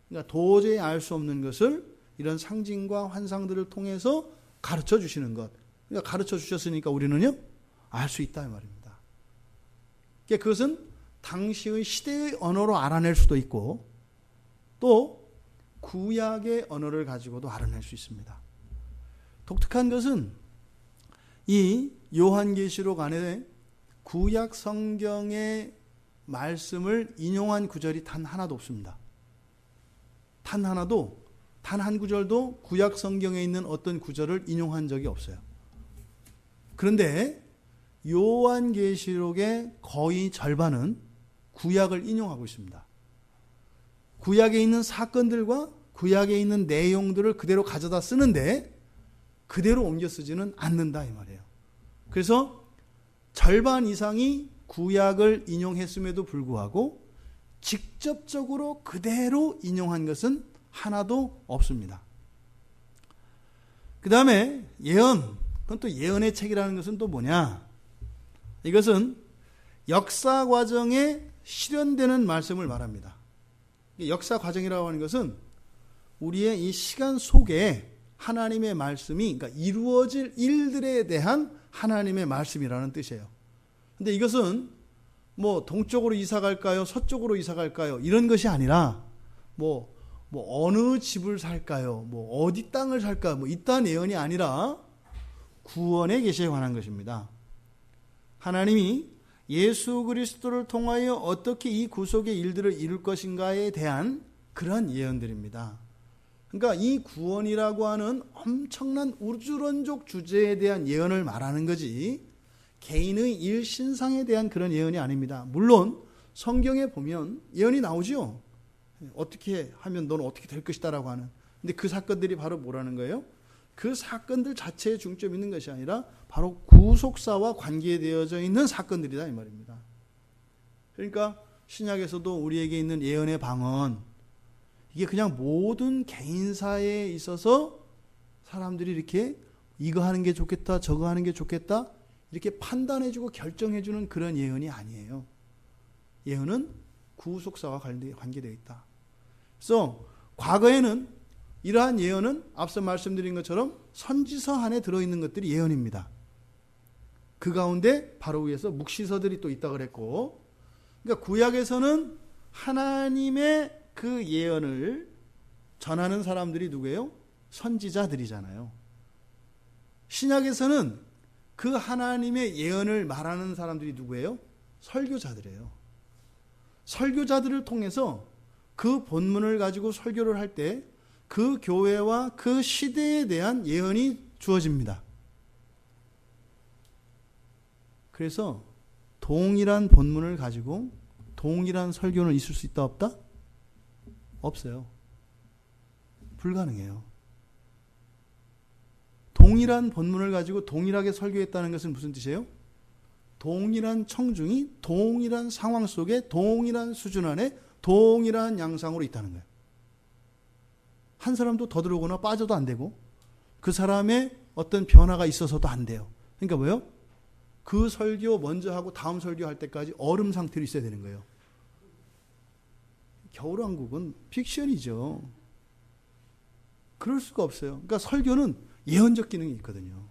그러니까 도저히 알 수 없는 것을 이런 상징과 환상들을 통해서 가르쳐 주시는 것. 그러니까 가르쳐 주셨으니까 우리는요, 알 수 있다 이 말입니다. 그러니까 그것은 당시의 시대의 언어로 알아낼 수도 있고 또 구약의 언어를 가지고도 알아낼 수 있습니다. 독특한 것은 이 요한계시록 안에 구약 성경의 말씀을 인용한 구절이 단 하나도 없습니다. 단 한 구절도 구약 성경에 있는 어떤 구절을 인용한 적이 없어요. 그런데 요한계시록의 거의 절반은 구약을 인용하고 있습니다. 구약에 있는 사건들과 구약에 있는 내용들을 그대로 가져다 쓰는데 그대로 옮겨 쓰지는 않는다 이 말이에요. 그래서 절반 이상이 구약을 인용했음에도 불구하고 직접적으로 그대로 인용한 것은 하나도 없습니다. 그 다음에 예언, 그건 또 예언의 책이라는 것은 또 뭐냐? 이것은 역사 과정에 실현되는 말씀을 말합니다. 역사 과정이라고 하는 것은 우리의 이 시간 속에 하나님의 말씀이, 그러니까 이루어질 일들에 대한 하나님의 말씀이라는 뜻이에요. 근데 이것은 뭐 동쪽으로 이사 갈까요? 서쪽으로 이사 갈까요? 이런 것이 아니라 뭐 어느 집을 살까요? 뭐 어디 땅을 살까요? 뭐 이딴 예언이 아니라 구원의 계시에 관한 것입니다. 하나님이 예수 그리스도를 통하여 어떻게 이 구속의 일들을 이룰 것인가에 대한 그런 예언들입니다. 그러니까 이 구원이라고 하는 엄청난 우주론적 주제에 대한 예언을 말하는 거지 개인의 일 신상에 대한 그런 예언이 아닙니다. 물론 성경에 보면 예언이 나오죠. 어떻게 하면 너는 어떻게 될 것이다 라고 하는. 근데 그 사건들이 바로 뭐라는 거예요? 그 사건들 자체에 중점이 있는 것이 아니라 바로 구속사와 관계되어져 있는 사건들이다 이 말입니다. 그러니까 신약에서도 우리에게 있는 예언의 방언, 이게 그냥 모든 개인사에 있어서 사람들이 이렇게 이거 하는 게 좋겠다 저거 하는 게 좋겠다 이렇게 판단해주고 결정해주는 그런 예언이 아니에요. 예언은 구속사와 관계되어 있다. 그래서 과거에는 이러한 예언은 앞서 말씀드린 것처럼 선지서 안에 들어있는 것들이 예언입니다. 그 가운데 바로 위에서 묵시서들이 또 있다고 그랬고, 그러니까 구약에서는 하나님의 그 예언을 전하는 사람들이 누구예요? 선지자들이잖아요. 신약에서는 그 하나님의 예언을 말하는 사람들이 누구예요? 설교자들이에요. 설교자들을 통해서 그 본문을 가지고 설교를 할 때 그 교회와 그 시대에 대한 예언이 주어집니다. 그래서 동일한 본문을 가지고 동일한 설교는 있을 수 있다 없다? 없어요. 불가능해요. 동일한 본문을 가지고 동일하게 설교했다는 것은 무슨 뜻이에요? 동일한 청중이 동일한 상황 속에 동일한 수준 안에 동일한 양상으로 있다는 거예요. 한 사람도 더 들어오거나 빠져도 안 되고 그 사람의 어떤 변화가 있어서도 안 돼요. 그러니까 뭐예요? 그 설교 먼저 하고 다음 설교할 때까지 얼음 상태로 있어야 되는 거예요. 겨울왕국은 픽션이죠. 그럴 수가 없어요. 그러니까 설교는 예언적 기능이 있거든요.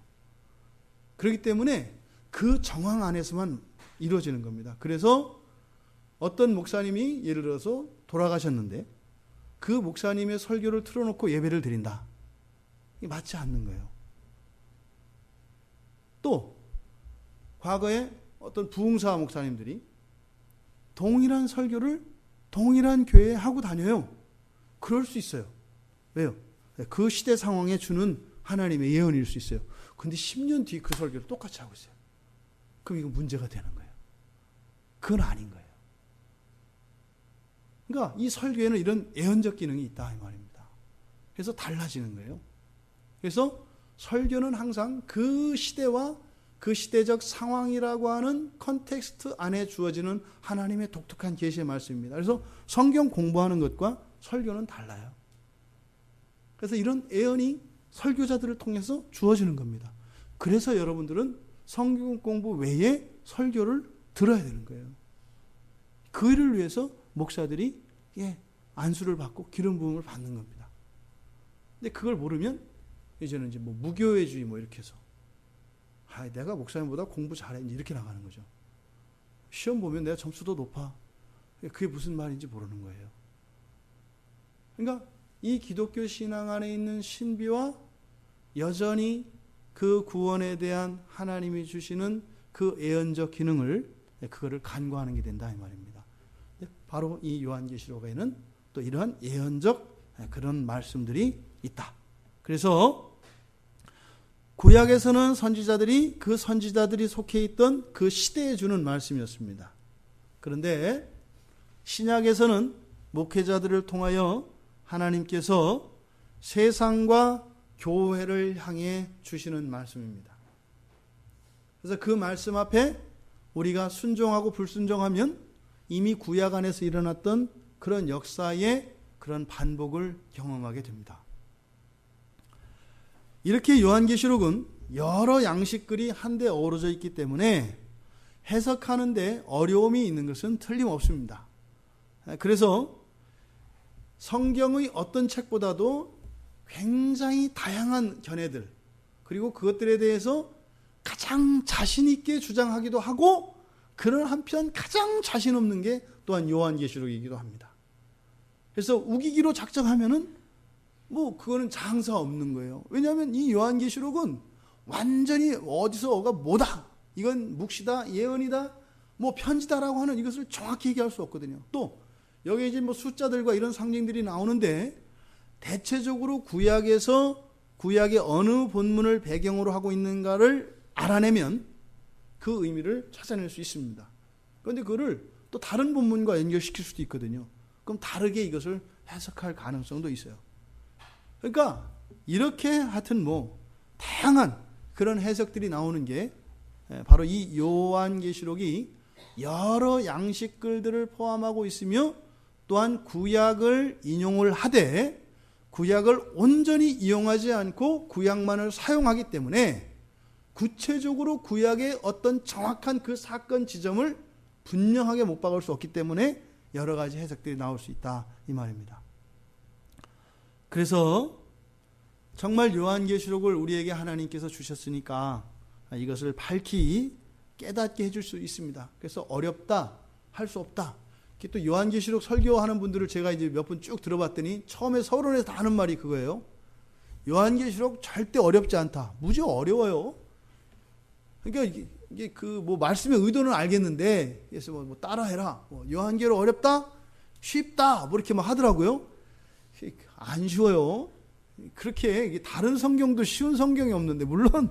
그렇기 때문에 그 정황 안에서만 이루어지는 겁니다. 그래서 어떤 목사님이 예를 들어서 돌아가셨는데 그 목사님의 설교를 틀어놓고 예배를 드린다. 이게 맞지 않는 거예요. 또 과거에 어떤 부흥사 목사님들이 동일한 설교를 동일한 교회에 하고 다녀요. 그럴 수 있어요. 왜요? 그 시대 상황에 주는 하나님의 예언일 수 있어요. 근데 10년 뒤에 그 설교를 똑같이 하고 있어요. 그럼 이거 문제가 되는 거예요. 그건 아닌 거예요. 그러니까 이 설교에는 이런 예언적 기능이 있다 이 말입니다. 그래서 달라지는 거예요. 그래서 설교는 항상 그 시대와 그 시대적 상황이라고 하는 컨텍스트 안에 주어지는 하나님의 독특한 계시의 말씀입니다. 그래서 성경 공부하는 것과 설교는 달라요. 그래서 이런 예언이 설교자들을 통해서 주어지는 겁니다. 그래서 여러분들은 성경 공부 외에 설교를 들어야 되는 거예요. 그 일을 위해서 목사들이 안수를 받고 기름 부음을 받는 겁니다. 근데 그걸 모르면 이제는 이제 뭐 무교회주의 뭐 이렇게 해서 내가 목사님보다 공부 잘해 이렇게 나가는 거죠. 시험 보면 내가 점수도 높아. 그게 무슨 말인지 모르는 거예요. 그러니까 이 기독교 신앙 안에 있는 신비와 여전히 그 구원에 대한 하나님이 주시는 그 예언적 기능을 그거를 간과하는 게 된다 이 말입니다. 바로 이 요한계시록에는 또 이러한 예언적 그런 말씀들이 있다. 그래서 구약에서는 선지자들이 그 선지자들이 속해 있던 그 시대에 주는 말씀이었습니다. 그런데 신약에서는 목회자들을 통하여 하나님께서 세상과 교회를 향해 주시는 말씀입니다. 그래서 그 말씀 앞에 우리가 순종하고 불순종하면 이미 구약 안에서 일어났던 그런 역사의 그런 반복을 경험하게 됩니다. 이렇게 요한계시록은 여러 양식글이 한데 어우러져 있기 때문에 해석하는데 어려움이 있는 것은 틀림없습니다. 그래서 성경의 어떤 책보다도 굉장히 다양한 견해들 그리고 그것들에 대해서 가장 자신 있게 주장하기도 하고 그런 한편 가장 자신 없는 게 또한 요한계시록이기도 합니다. 그래서 우기기로 작정하면은 뭐 그거는 장사 없는 거예요. 왜냐하면 이 요한계시록은 완전히 어디서가 뭐다, 이건 묵시다, 예언이다, 뭐 편지다라고 하는 이것을 정확히 얘기할 수 없거든요. 또 여기 이제 뭐 숫자들과 이런 상징들이 나오는데 대체적으로 구약에서 구약의 어느 본문을 배경으로 하고 있는가를 알아내면 그 의미를 찾아낼 수 있습니다. 그런데 그거를 또 다른 본문과 연결시킬 수도 있거든요. 그럼 다르게 이것을 해석할 가능성도 있어요. 그러니까 이렇게 하여튼 뭐 다양한 그런 해석들이 나오는 게 바로 이 요한계시록이 여러 양식글들을 포함하고 있으며 또한 구약을 인용을 하되 구약을 온전히 이용하지 않고 구약만을 사용하기 때문에 구체적으로 구약의 어떤 정확한 그 사건 지점을 분명하게 못 박을 수 없기 때문에 여러 가지 해석들이 나올 수 있다 이 말입니다. 그래서 정말 요한계시록을 우리에게 하나님께서 주셨으니까 이것을 밝히 깨닫게 해줄 수 있습니다. 그래서 어렵다, 할 수 없다. 또 요한계시록 설교하는 분들을 제가 이제 몇 분 쭉 들어봤더니 처음에 서론에서 다 하는 말이 그거예요. 요한계시록 절대 어렵지 않다. 무지 어려워요. 그러니까 이게 그 뭐 말씀의 의도는 알겠는데, 그래서 뭐 따라해라. 요한계시록 어렵다, 쉽다, 뭐 이렇게 막 하더라고요. 안 쉬워요. 그렇게 다른 성경도 쉬운 성경이 없는데 물론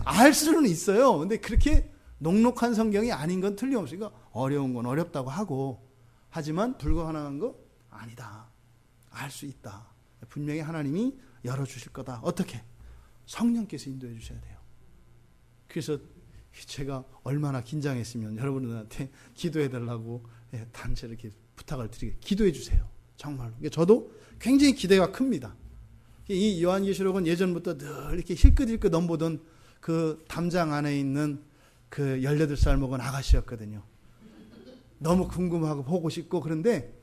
알 수는 있어요. 근데 그렇게 녹록한 성경이 아닌 건 틀림없으니까 어려운 건 어렵다고 하고 하지만 불가능한 거 아니다. 알 수 있다. 분명히 하나님이 열어주실 거다. 어떻게? 성령께서 인도해 주셔야 돼요. 그래서 제가 얼마나 긴장했으면 여러분들한테 기도해 달라고 단체로 이렇게 부탁을 드리게 기도해 주세요. 정말로. 저도 굉장히 기대가 큽니다. 이 요한계시록은 예전부터 늘 이렇게 힐끗힐끗 넘보던 그 담장 안에 있는 그 18살 먹은 아가씨였거든요. 너무 궁금하고 보고 싶고 그런데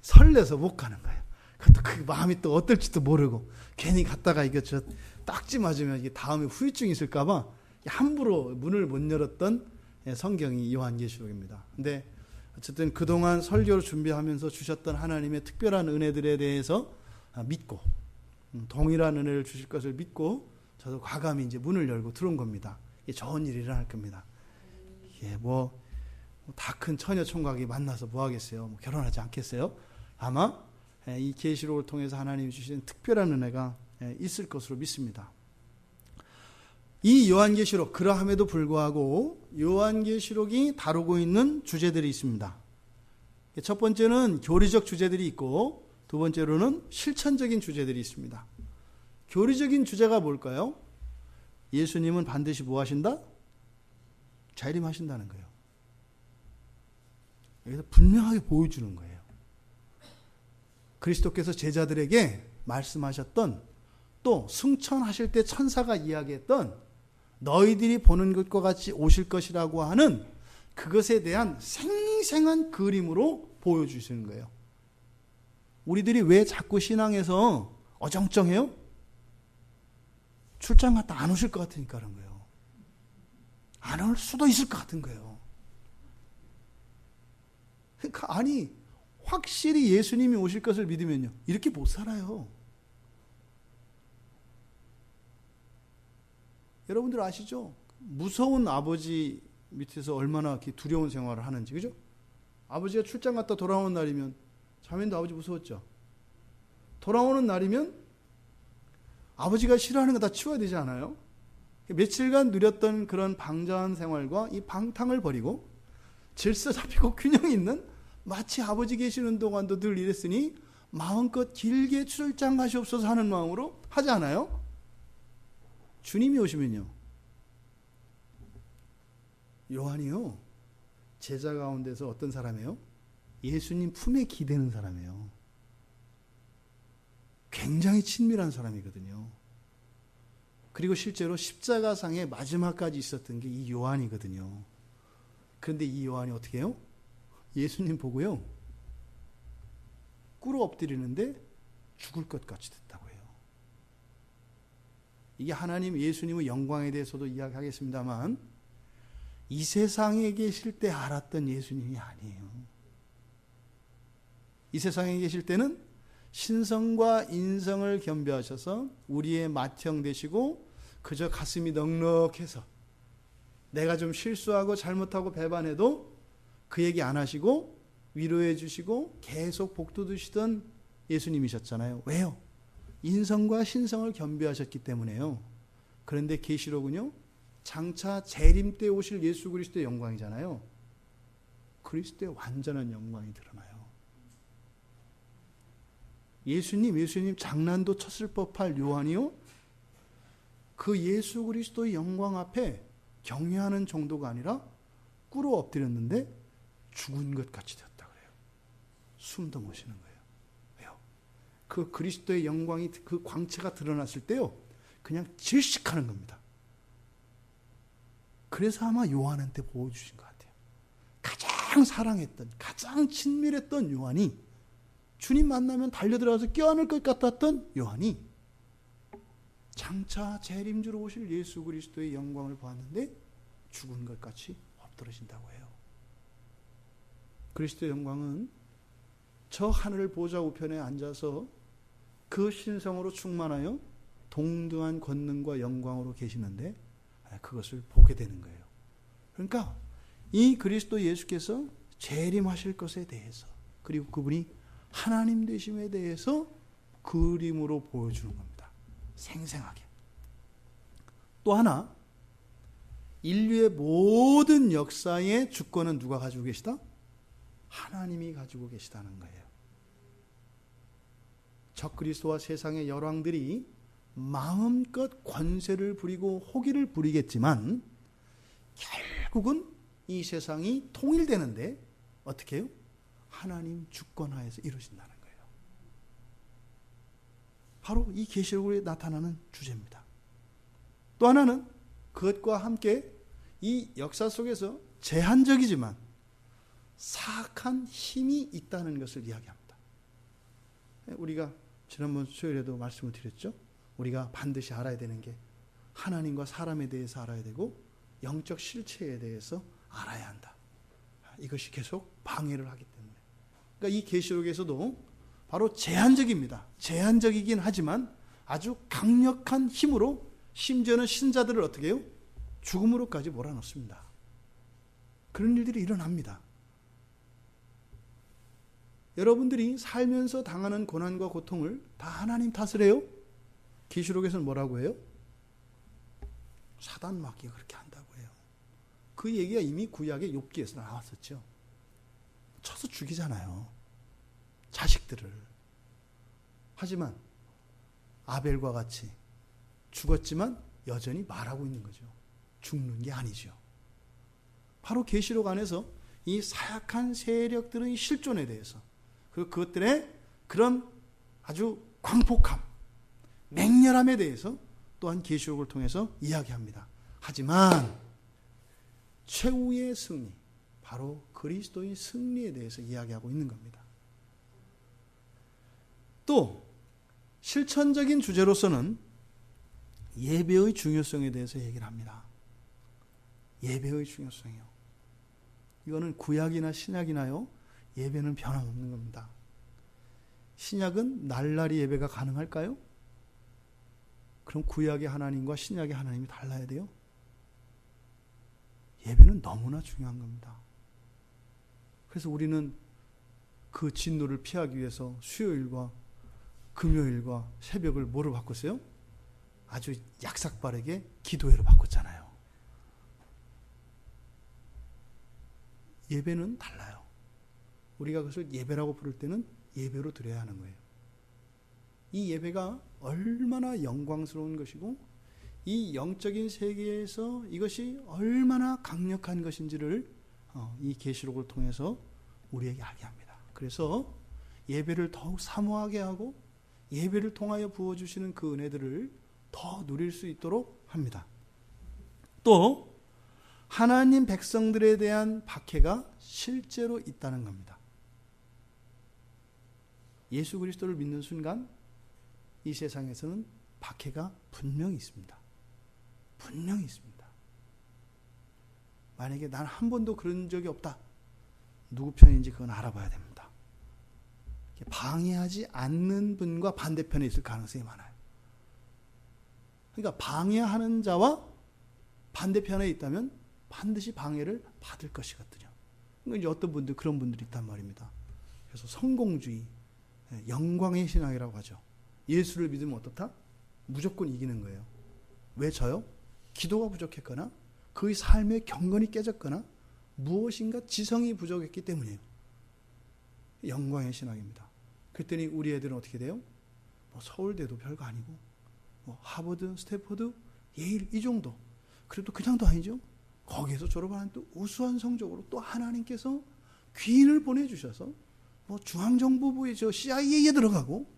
설레서 못 가는 거예요. 그것도 그 마음이 또 어떨지도 모르고 괜히 갔다가 이거 저 딱지 맞으면 이게 다음에 후유증이 있을까봐 함부로 문을 못 열었던 성경이 요한계시록입니다. 근데 어쨌든 그동안 설교를 준비하면서 주셨던 하나님의 특별한 은혜들에 대해서 믿고 동일한 은혜를 주실 것을 믿고 저도 과감히 이제 문을 열고 들어온 겁니다. 좋은 일이 일어날 겁니다. 뭐 다 큰 처녀 총각이 만나서 뭐 하겠어요? 뭐 결혼하지 않겠어요? 아마 이 계시록을 통해서 하나님이 주신 특별한 은혜가 있을 것으로 믿습니다. 이 요한계시록 그러함에도 불구하고 요한계시록이 다루고 있는 주제들이 있습니다. 첫 번째는 교리적 주제들이 있고 두 번째로는 실천적인 주제들이 있습니다. 교리적인 주제가 뭘까요? 예수님은 반드시 뭐 하신다? 재림하신다는 거예요. 여기서 분명하게 보여주는 거예요. 그리스도께서 제자들에게 말씀하셨던 또 승천하실 때 천사가 이야기했던 너희들이 보는 것과 같이 오실 것이라고 하는 그것에 대한 생생한 그림으로 보여주시는 거예요. 우리들이 왜 자꾸 신앙에서 어정쩡해요? 출장 갔다 안 오실 것 같으니까 그런 거예요. 안 올 수도 있을 것 같은 거예요. 그러니까 아니 확실히 예수님이 오실 것을 믿으면요 이렇게 못 살아요. 여러분들 아시죠? 무서운 아버지 밑에서 얼마나 이렇게 두려운 생활을 하는지, 그죠? 아버지가 출장 갔다 돌아오는 날이면 자매님도 아버지 무서웠죠? 돌아오는 날이면 아버지가 싫어하는 거 다 치워야 되지 않아요? 며칠간 누렸던 그런 방자한 생활과 이 방탕을 버리고 질서 잡히고 균형 있는, 마치 아버지 계시는 동안도 늘 이랬으니 마음껏 길게 출장 가시옵소서 하는 마음으로 하지 않아요? 주님이 오시면요, 요한이요 제자 가운데서 어떤 사람이에요? 예수님 품에 기대는 사람이에요. 굉장히 친밀한 사람이거든요. 그리고 실제로 십자가상의 마지막까지 있었던 게 이 요한이거든요. 그런데 이 요한이 어떻게 해요? 예수님 보고요 꿇어 엎드리는데 죽을 것 같이 됐다고 해요. 이게 하나님 예수님의 영광에 대해서도 이야기하겠습니다만 이 세상에 계실 때 알았던 예수님이 아니에요. 이 세상에 계실 때는 신성과 인성을 겸비하셔서 우리의 맏형 되시고 그저 가슴이 넉넉해서 내가 좀 실수하고 잘못하고 배반해도 그 얘기 안 하시고 위로해 주시고 계속 복도 두시던 예수님이셨잖아요. 왜요? 인성과 신성을 겸비하셨기 때문에요. 그런데 계시록은요 장차 재림 때 오실 예수 그리스도의 영광이잖아요. 그리스도의 완전한 영광이 드러나요. 예수님 장난도 쳤을 법할 요한이요 그 예수 그리스도의 영광 앞에 경외하는 정도가 아니라 꿇어 엎드렸는데 죽은 것 같이 되었다 그래요. 숨도 못 쉬는 거예요. 왜요? 그 그리스도의 영광이, 그 광채가 드러났을 때요 그냥 질식하는 겁니다. 그래서 아마 요한한테 보여주신 것 같아요. 가장 사랑했던, 가장 친밀했던 요한이, 주님 만나면 달려들어가서 껴안을 것 같았던 요한이 장차 재림주로 오실 예수 그리스도의 영광을 보았는데 죽은 것 같이 엎드러진다고 해요. 그리스도의 영광은 저 하늘 보좌 우편에 앉아서 그 신성으로 충만하여 동등한 권능과 영광으로 계시는데 그것을 보게 되는 거예요. 그러니까 이 그리스도 예수께서 재림하실 것에 대해서, 그리고 그분이 하나님 되심에 대해서 그림으로 보여주는 겁니다. 생생하게. 또 하나, 인류의 모든 역사의 주권은 누가 가지고 계시다? 하나님이 가지고 계시다는 거예요. 적그리스도와 세상의 열왕들이 마음껏 권세를 부리고 호기를 부리겠지만 결국은 이 세상이 통일되는데 어떻게 해요? 하나님 주권하에서 이루어진다는 거예요. 바로 이 계시록에 나타나는 주제입니다. 또 하나는 그것과 함께 이 역사 속에서 제한적이지만 사악한 힘이 있다는 것을 이야기합니다. 우리가 지난번 수요일에도 말씀을 드렸죠. 우리가 반드시 알아야 되는 게 하나님과 사람에 대해서 알아야 되고 영적 실체에 대해서 알아야 한다. 이것이 계속 방해를 하기 때문에. 그러니까 이 계시록에서도 바로 제한적입니다. 제한적이긴 하지만 아주 강력한 힘으로 심지어는 신자들을 어떻게 해요? 죽음으로까지 몰아넣습니다. 그런 일들이 일어납니다. 여러분들이 살면서 당하는 고난과 고통을 다 하나님 탓을 해요? 계시록에서는 뭐라고 해요? 사단 마귀가 그렇게 한다고 해요. 그 얘기가 이미 구약의 욥기에서 나왔었죠. 쳐서 죽이잖아요. 자식들을. 하지만 아벨과 같이 죽었지만 여전히 말하고 있는 거죠. 죽는 게 아니죠. 바로 계시록 안에서 이 사악한 세력들의 실존에 대해서, 그리고 그것들의 그런 아주 광폭함, 맹렬함에 대해서 또한 계시록을 통해서 이야기합니다. 하지만 최후의 승리, 바로 그리스도의 승리에 대해서 이야기하고 있는 겁니다. 또 실천적인 주제로서는 예배의 중요성에 대해서 얘기를 합니다. 예배의 중요성이요. 이거는 구약이나 신약이나요, 예배는 변함없는 겁니다. 신약은 날라리 예배가 가능할까요? 그럼 구약의 하나님과 신약의 하나님이 달라야 돼요? 예배는 너무나 중요한 겁니다. 그래서 우리는 그 진노를 피하기 위해서 수요일과 금요일과 새벽을 뭐로 바꿨어요? 아주 약삭빠르게 기도회로 바꿨잖아요. 예배는 달라요. 우리가 그것을 예배라고 부를 때는 예배로 드려야 하는 거예요. 이 예배가 얼마나 영광스러운 것이고 이 영적인 세계에서 이것이 얼마나 강력한 것인지를 이 계시록을 통해서 우리에게 알게 합니다. 그래서 예배를 더욱 사모하게 하고 예배를 통하여 부어주시는 그 은혜들을 더 누릴 수 있도록 합니다. 또 하나님 백성들에 대한 박해가 실제로 있다는 겁니다. 예수 그리스도를 믿는 순간 이 세상에서는 박해가 분명히 있습니다. 분명히 있습니다. 만약에 난 한 번도 그런 적이 없다. 누구 편인지 그건 알아봐야 됩니다. 방해하지 않는 분과 반대편에 있을 가능성이 많아요. 그러니까 방해하는 자와 반대편에 있다면 반드시 방해를 받을 것이거든요. 그러니까 이제 어떤 분들 그런 분들이 있단 말입니다. 그래서 성공주의, 영광의 신앙이라고 하죠. 예수를 믿으면 어떻다? 무조건 이기는 거예요. 왜 저요? 기도가 부족했거나 그의 삶의 경건이 깨졌거나 무엇인가 지성이 부족했기 때문이에요. 영광의 신앙입니다. 그랬더니 우리 애들은 어떻게 돼요? 뭐 서울대도 별거 아니고 뭐 하버드, 스탠포드, 예일 이 정도. 그래도 그냥도 아니죠. 거기에서 졸업하는 또 우수한 성적으로 또 하나님께서 귀인을 보내주셔서 뭐 중앙정보부의 저 CIA에 들어가고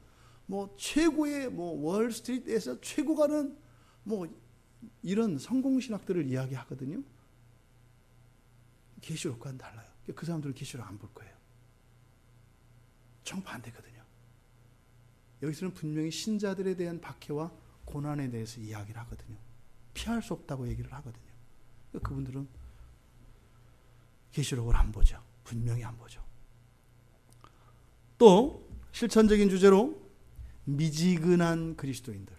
뭐 최고의 뭐 월스트리트에서 최고 가는 뭐 이런 성공신학들을 이야기하거든요. 계시록과는 달라요. 그 사람들은 계시록 안 볼 거예요. 정반대거든요. 여기서는 분명히 신자들에 대한 박해와 고난에 대해서 이야기를 하거든요. 피할 수 없다고 얘기를 하거든요. 그분들은 계시록을 안 보죠. 분명히 안 보죠. 또 실천적인 주제로 미지근한 그리스도인들,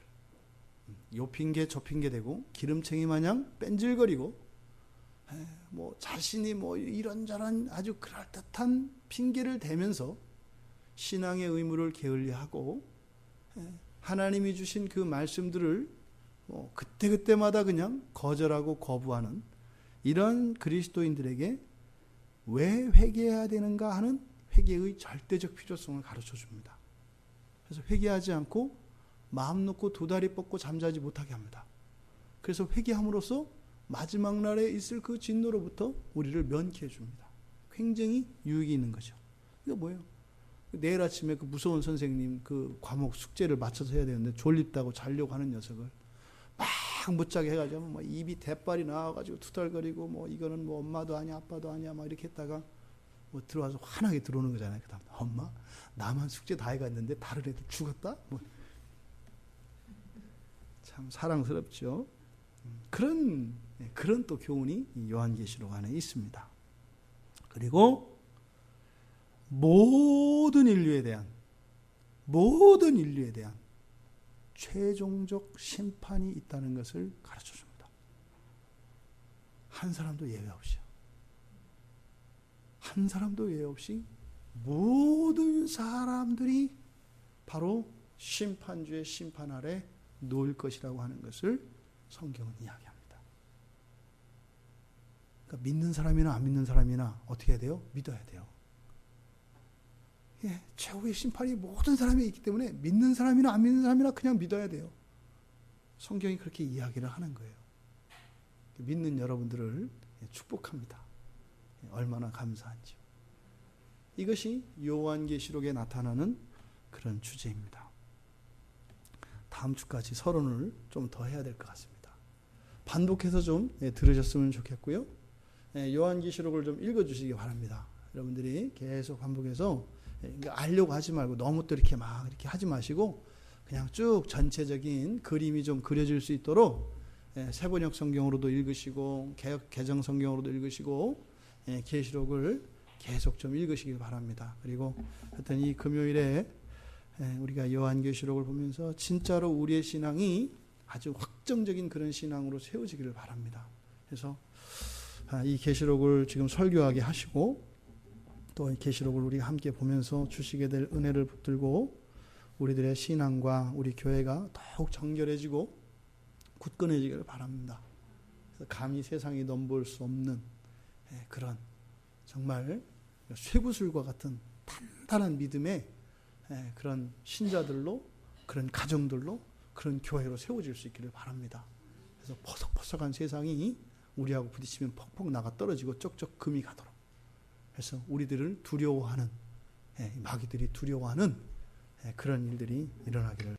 요 핑계 저 핑계 대고 기름챙이 마냥 뺀질거리고 뭐 자신이 뭐 이런저런 아주 그럴듯한 핑계를 대면서 신앙의 의무를 게을리하고 하나님이 주신 그 말씀들을 그때그때마다 그냥 거절하고 거부하는 이런 그리스도인들에게 왜 회개해야 되는가 하는 회개의 절대적 필요성을 가르쳐 줍니다. 그래서 회개하지 않고 마음 놓고 두 다리 뻗고 잠자지 못하게 합니다. 그래서 회개함으로써 마지막 날에 있을 그 진노로부터 우리를 면케해 줍니다. 굉장히 유익이 있는 거죠. 이거 뭐예요? 내일 아침에 그 무서운 선생님 그 과목 숙제를 맞춰서 해야 되는데 졸립다고 자려고 하는 녀석을 막 못 자게 해가지고 뭐 입이 대빨이 나와가지고 투덜거리고 뭐 이거는 뭐 엄마도 아니야 아빠도 아니야 막 이렇게 했다가 뭐 들어와서 환하게 들어오는 거잖아요. 그다음 엄마 나만 숙제 다 해갔는데 다른 애들 죽었다? 뭐 참 사랑스럽죠. 그런 또 교훈이 요한계시록 안에 있습니다. 그리고 모든 인류에 대한 최종적 심판이 있다는 것을 가르쳐 줍니다. 한 사람도 예외 없이요. 한 사람도 예외 없이 모든 사람들이 바로 심판주의 심판 아래 놓일 것이라고 하는 것을 성경은 이야기합니다. 그러니까 믿는 사람이나 안 믿는 사람이나 어떻게 해야 돼요? 믿어야 돼요. 예, 최후의 심판이 모든 사람이 있기 때문에 믿는 사람이나 안 믿는 사람이나 그냥 믿어야 돼요. 성경이 그렇게 이야기를 하는 거예요. 믿는 여러분들을 축복합니다. 얼마나 감사한지요. 이것이 요한계시록에 나타나는 그런 주제입니다. 다음 주까지 서론을 좀 더 해야 될 것 같습니다. 반복해서 좀 들으셨으면 좋겠고요. 요한계시록을 좀 읽어주시기 바랍니다. 여러분들이 계속 반복해서 알려고 하지 말고 너무 또 이렇게 막 이렇게 하지 마시고 그냥 쭉 전체적인 그림이 좀 그려질 수 있도록 세번역 성경으로도 읽으시고 개정 성경으로도 읽으시고 계시록을 계속 좀 읽으시길 바랍니다. 그리고 하여튼 이 금요일에 우리가 요한계시록을 보면서 진짜로 우리의 신앙이 아주 확정적인 그런 신앙으로 세워지기를 바랍니다. 그래서 이 계시록을 지금 설교하게 하시고 또 이 계시록을 우리가 함께 보면서 주시게 될 은혜를 붙들고 우리들의 신앙과 우리 교회가 더욱 정결해지고 굳건해지기를 바랍니다. 그래서 감히 세상이 넘볼 수 없는 그런 정말 쇠구슬과 같은 단단한 믿음의 그런 신자들로 그런 가정들로 그런 교회로 세워질 수 있기를 바랍니다. 그래서 포석포석한 세상이 우리하고 부딪히면 퍽퍽 나가 떨어지고 쩍쩍 금이 가도록 그래서 우리들을 두려워하는 마귀들이 두려워하는 그런 일들이 일어나기를